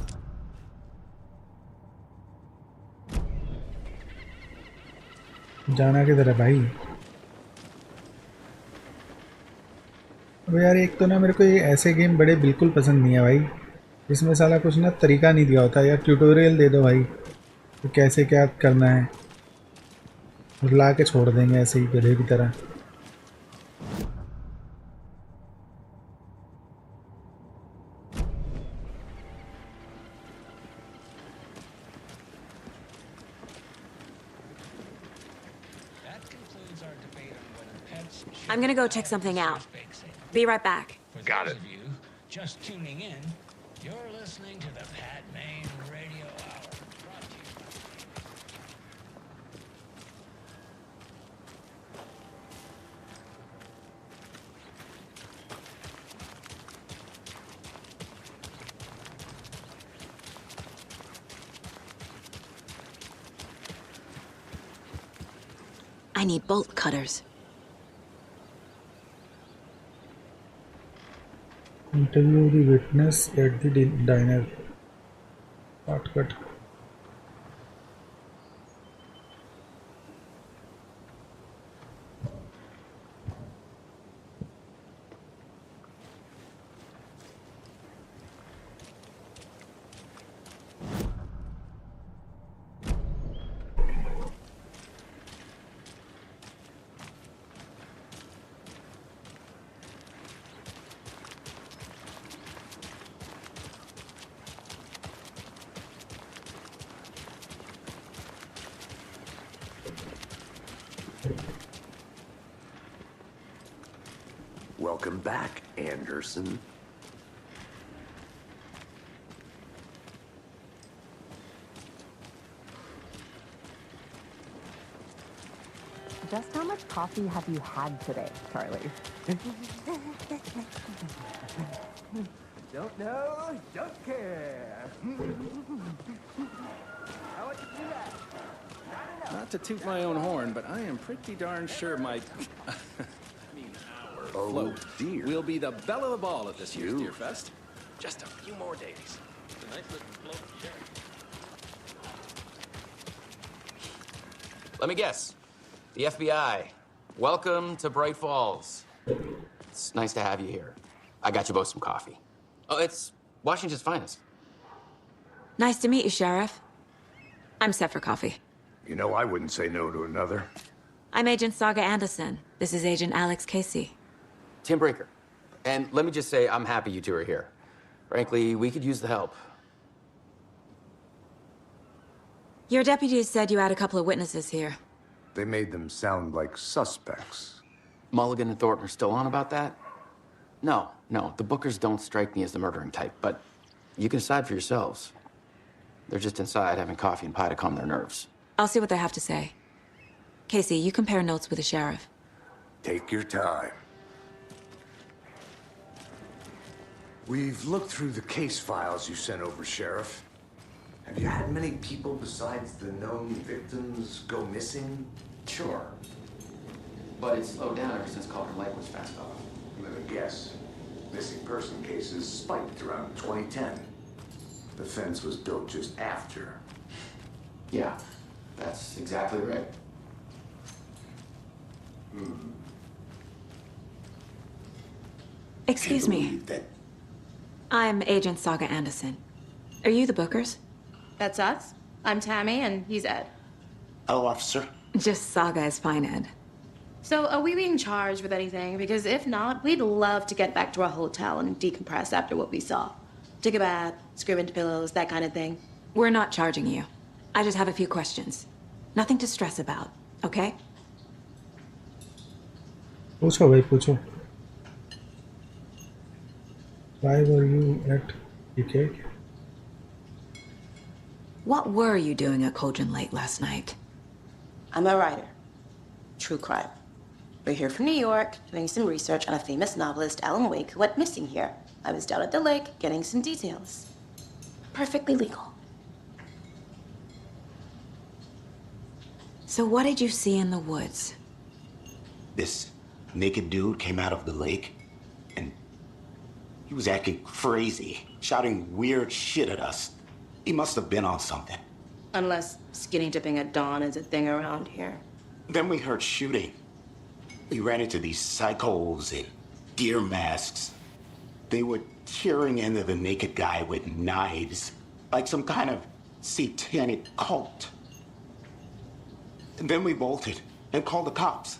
जाना किधर है भाई? अब यार एक तो ना मेरे को ये ऐसे गेम बड़े बिल्कुल पसंद नहीं है भाई। इसमें साला कुछ ना तरीका नहीं दिया होता यार। ट्यूटोरियल दे दो भाई, तो कैसे क्या करना है, और ला के छोड़ देंगे ऐसे ही गधे की तरह। I'm gonna go check something out. Be right back. Got it. Just tuning in, you're listening to the Pat Main Radio Hour. Brought to you I need bolt cutters. Interview the witness at the diner. Shortcut. Welcome back, Anderson. Just how much coffee have you had today, Charlie? Don't know, don't care. How would you do that? Not to toot my own horn, but I am pretty darn sure my... Oh, float dear. will be the belle of the ball at this year's Deer Fest. Just a few more days. It's a nice looking float, yeah. Let me guess. The FBI. Welcome to Bright Falls. It's nice to have you here. I got you both some coffee. Oh, it's Washington's finest. Nice to meet you, Sheriff. I'm set for coffee. You know, I wouldn't say no to another. I'm Agent Saga Anderson. This is Agent Alex Casey. Tim Breaker. And let me just say, I'm happy you two are here. Frankly, we could use the help. Your deputies said you had a couple of witnesses here. They made them sound like suspects. Mulligan and Thornton are still on about that? No, the Bookers don't strike me as the murdering type, but you can decide for yourselves. They're just inside having coffee and pie to calm their nerves. I'll see what they have to say. Casey, you compare notes with the sheriff. Take your time. We've looked through the case files you sent over, Sheriff. Have you had many people besides the known victims go missing? Sure. But it's slowed down ever since Cauldron Lake was fast off. Let me guess. Missing person cases spiked around 2010. The fence was built just after. Yeah, that's exactly right. Excuse me. I'm Agent Saga Anderson. Are you the Bookers? That's us. I'm Tammy, and he's Ed. Hello, officer. Just Saga is fine, Ed. So, are we being charged with anything? Because if not, we'd love to get back to our hotel and decompress after what we saw. Take a bath, scream into pillows, that kind of thing. We're not charging you. I just have a few questions. Nothing to stress about, okay? पूछो भाई पूछो. Why were you at PK? What were you doing at Cauldron Lake last night? I'm a writer. True crime. We're here from New York, doing some research on a famous novelist, Alan Wake, who went missing here. I was down at the lake, getting some details. Perfectly legal. So what did you see in the woods? This naked dude came out of the lake, and he was acting crazy, shouting weird shit at us. He must have been on something. Unless skinny dipping at dawn is a thing around here. Then we heard shooting. We ran into these psychos in deer masks. They were tearing into the naked guy with knives, like some kind of satanic cult. And then we bolted and called the cops.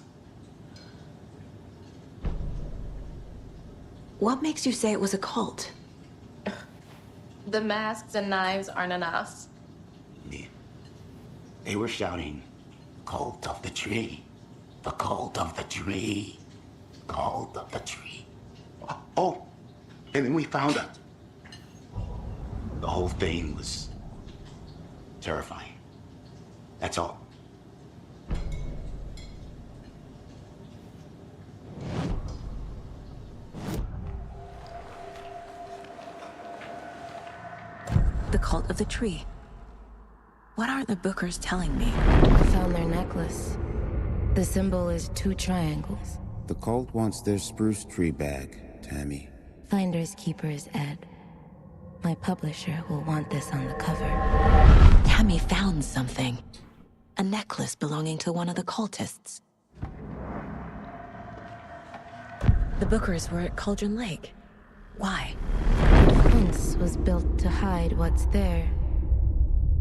What makes you say it was a cult? The masks and knives aren't enough. They were shouting, "Cult of the tree, the cult of the tree, cult of the tree." Oh, and then we found out. The whole thing was terrifying. That's all. The cult of the tree. What aren't the Bookers telling me? I found their necklace. The symbol is 2 triangles. The cult wants their spruce tree back, Tammy. Finders keepers, Ed. My publisher will want this on the cover. Tammy found something. A necklace belonging to one of the cultists. The Bookers were at Cauldron Lake. Why? The fence was built to hide what's there.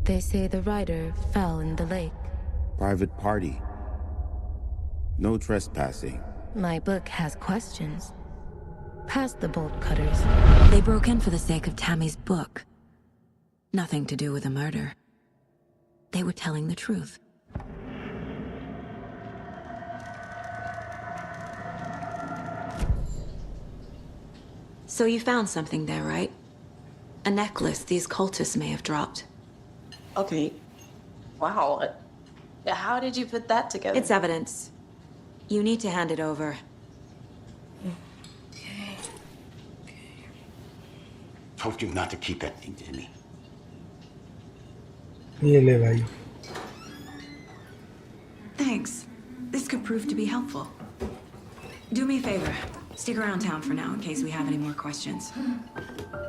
They say the writer fell in the lake. Private party. No trespassing. My book has questions. Past the bolt cutters. They broke in for the sake of Tammy's book. Nothing to do with a murder. They were telling the truth. So you found something there, right? A necklace these cultists may have dropped. Okay. Wow. How did you put that together? It's evidence. You need to hand it over. Told you not to keep that thing to me. ये ले भाई. Thanks. This could prove to be helpful. Do me a favor. Stick around town for now in case we have any more questions.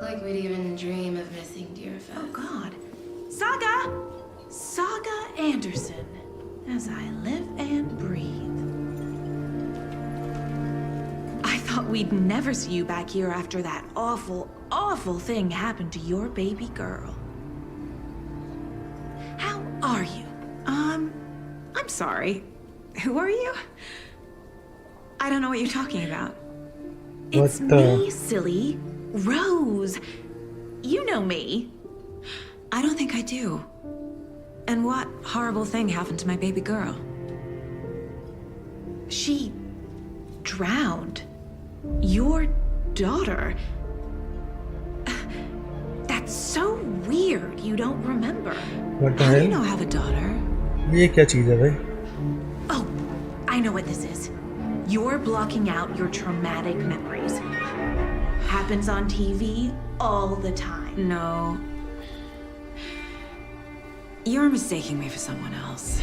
Like we'd even dream of missing Deerfest. Oh, God. Saga! Saga Anderson. As I live and breathe. I thought we'd never see you back here after that awful, awful thing happened to your baby girl. How are you? I'm sorry. Who are you? I don't know what you're talking about. It's me, silly. Rose. You know me. I don't think I do. And what horrible thing happened to my baby girl? She drowned. Your daughter. That's so weird you don't remember. What the How hell? do you know I have a daughter? ये क्या चीज़ है भाई? Oh, I know what this is. You're blocking out your traumatic memories. Happens on TV all the time. No. You're mistaking me for someone else.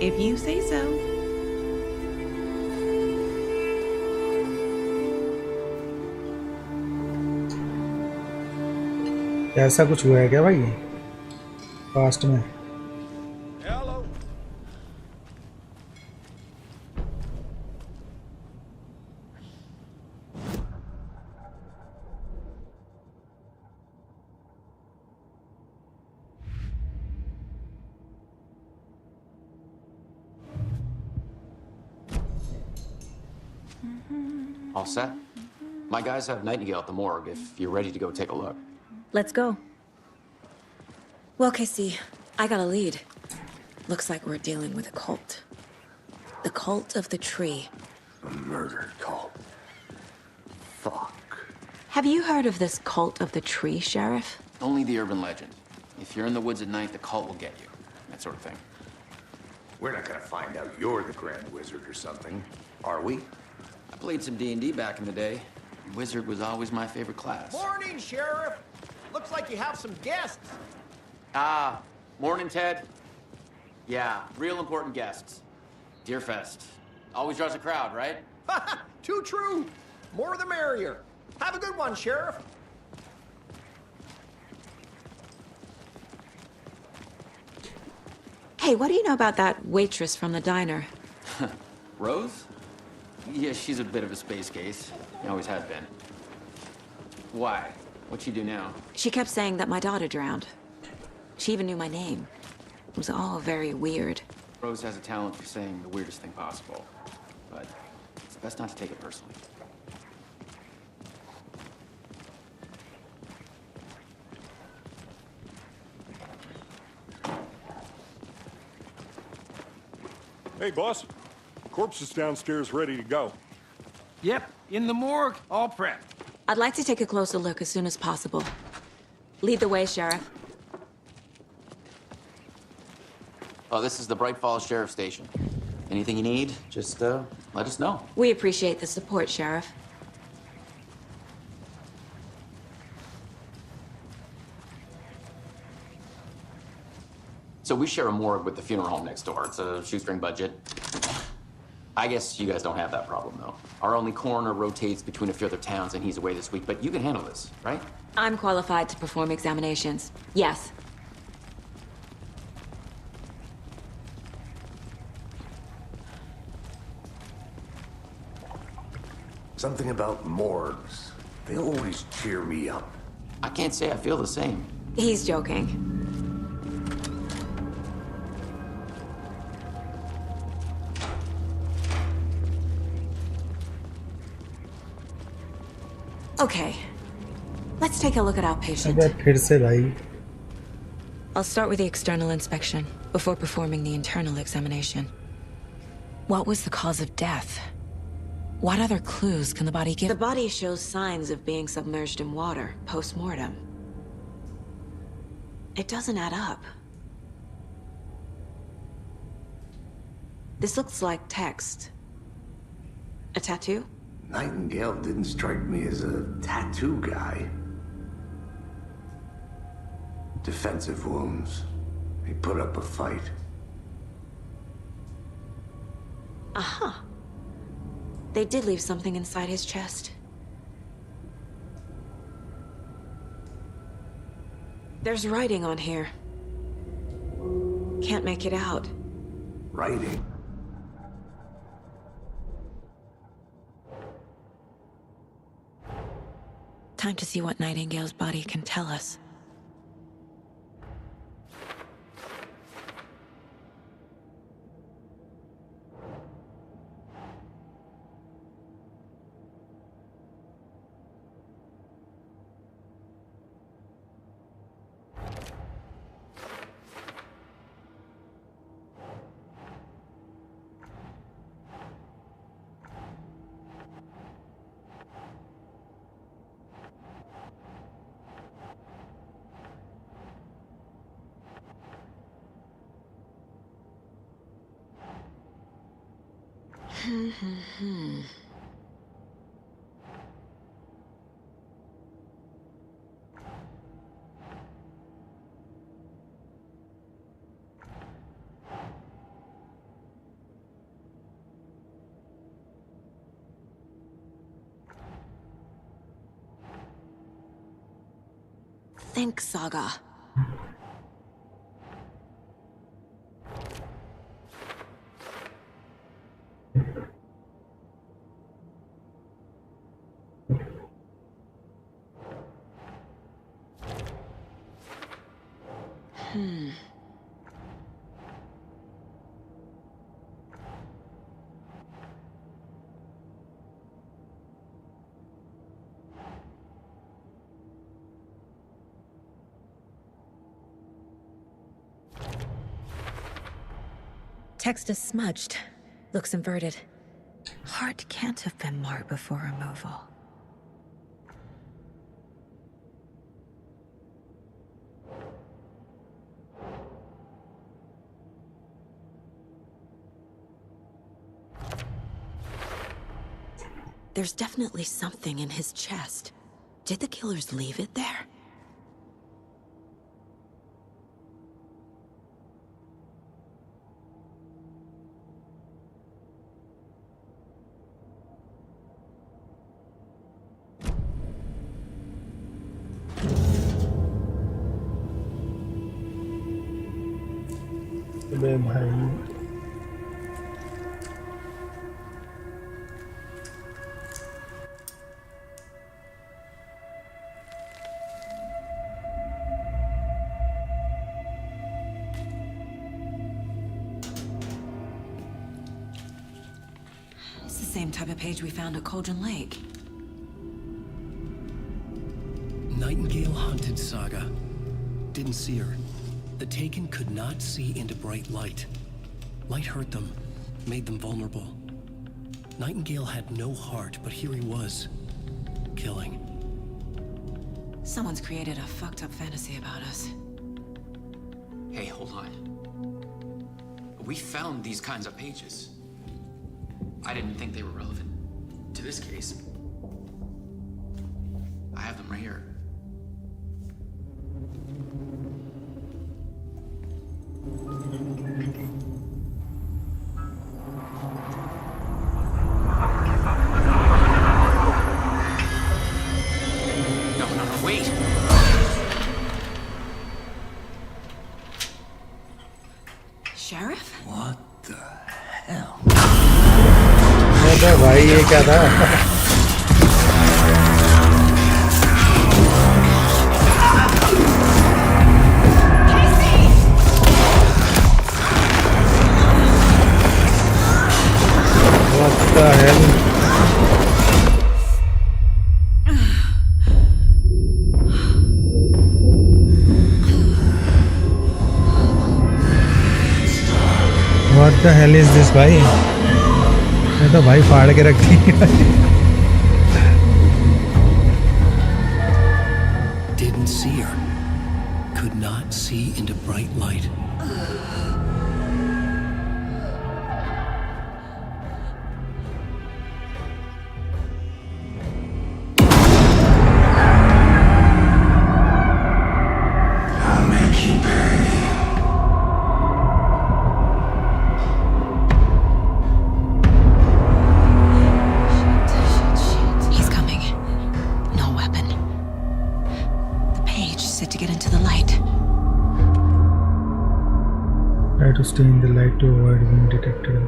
If you say so. ऐसा कुछ हुआ है क्या भाई? पास्ट में? All set? My guys have Nightingale at the morgue if you're ready to go take a look. Let's go. Well, Casey, I got a lead. Looks like we're dealing with a cult. The cult of the tree. A murder cult. Fuck. Have you heard of this cult of the tree, Sheriff? Only the urban legend. If you're in the woods at night, the cult will get you. That sort of thing. We're not gonna find out you're the Grand Wizard or something, are we? I played some D&D back in the day. Wizard was always my favorite class. Morning, Sheriff. Looks like you have some guests. Ah, morning, Ted. Yeah, real important guests. Deerfest. Always draws a crowd, right? Too true. More the merrier. Have a good one, Sheriff. Hey, what do you know about that waitress from the diner? Rose? Yeah, she's a bit of a space case. Always has been. Why? What'd she do now? She kept saying that my daughter drowned. She even knew my name. It was all very weird. Rose has a talent for saying the weirdest thing possible. But it's best not to take it personally. Hey, boss. Corpse is downstairs ready to go. Yep, in the morgue, all prepped. I'd like to take a closer look as soon as possible. Lead the way, Sheriff. Oh, this is the Bright Falls Sheriff Station. Anything you need, just let us know. We appreciate the support, Sheriff. So we share a morgue with the funeral home next door. It's a shoestring budget. I guess you guys don't have that problem, though. Our only coroner rotates between a few other towns, and he's away this week, but you can handle this, right? I'm qualified to perform examinations. Yes. Something about morgues. They always cheer me up. I can't say I feel the same. He's joking. Okay. Let's take a look at our patient. अबे फिर से भाई. I'll start with the external inspection before performing the internal examination. What was the cause of death? What other clues can the body give? The body shows signs of being submerged in water post-mortem. It doesn't add up. This looks like text. A tattoo? Nightingale didn't strike me as a tattoo guy. Defensive wounds. He put up a fight. Uh-huh. They did leave something inside his chest. There's writing on here. Can't make it out. Writing? Time to see what Nightingale's body can tell us. Think, Saga. Text is smudged. Looks inverted. Heart can't have been marked before removal. There's definitely something in his chest. Did the killers leave it there? अबे भाई It's the same type of page we found at Cauldron Lake. Nightingale hunted Saga. Didn't see her. The Taken could not see into bright light. Light hurt them, made them vulnerable. Nightingale had no heart, but here he was, killing. Someone's created a fucked up fantasy about us. Hey, hold on. We found these kinds of pages. I didn't think they were relevant to this case. I have them right here. भाई ये क्या था What the hell? What the hell is this, भाई? तो भाई फाड़ के रखती है। Didn't see her. Could not see into bright light. I'll make you pay. He's coming. No weapon. The page said to get into the light. Try to stay in the light to avoid being detected.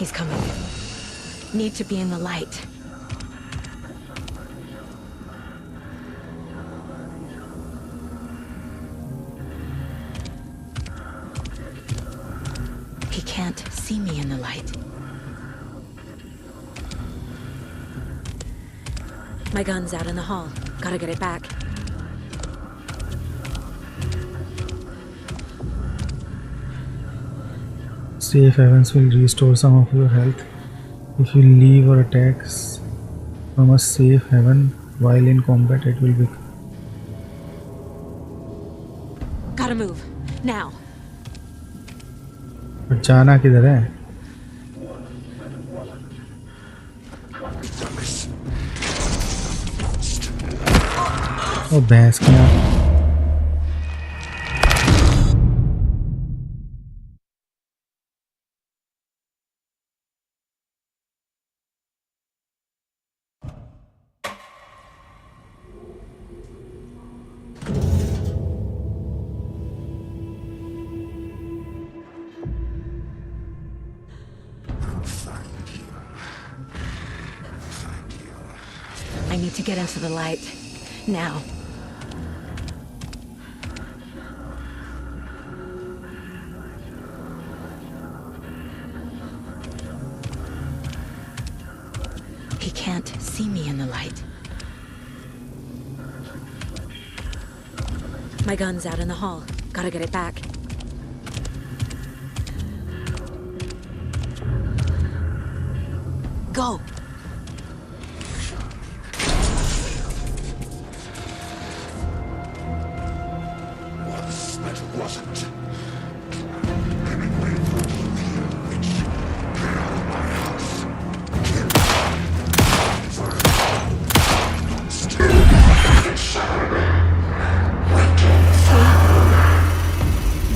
He's coming. Need to be in the light. He can't see me in the light. My gun's out in the hall. Gotta get it back. Safe havens will restore some of your health if you leave or attacks from a safe haven while in combat. It will be. Gotta move. Now. पर जाना किधर है? ओ भैंस की आँख। I need to get into the light. Now. He can't see me in the light. My gun's out in the hall. Gotta get it back. Go!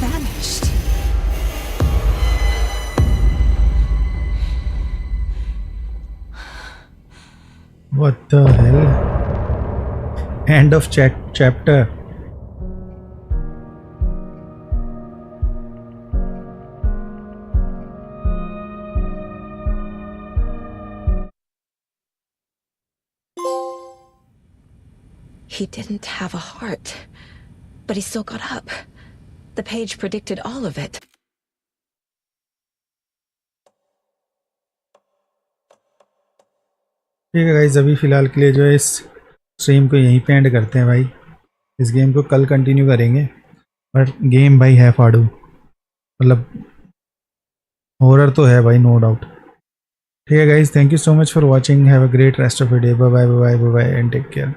Vanished. What the hell? End of chapter. He didn't have a heart, but he still got up. The page predicted all of it. ठीक है guys, अभी फ़िलहाल के लिए जो है इस stream को यहीं पे एंड करते हैं भाई। इस गेम को कल कंटिन्यू करेंगे, बट गेम भाई है फाड़ू, मतलब हॉरर तो है भाई, नो डाउट। ठीक है guys, thank you so much for watching, have a great rest of the day, bye bye bye bye bye and take care.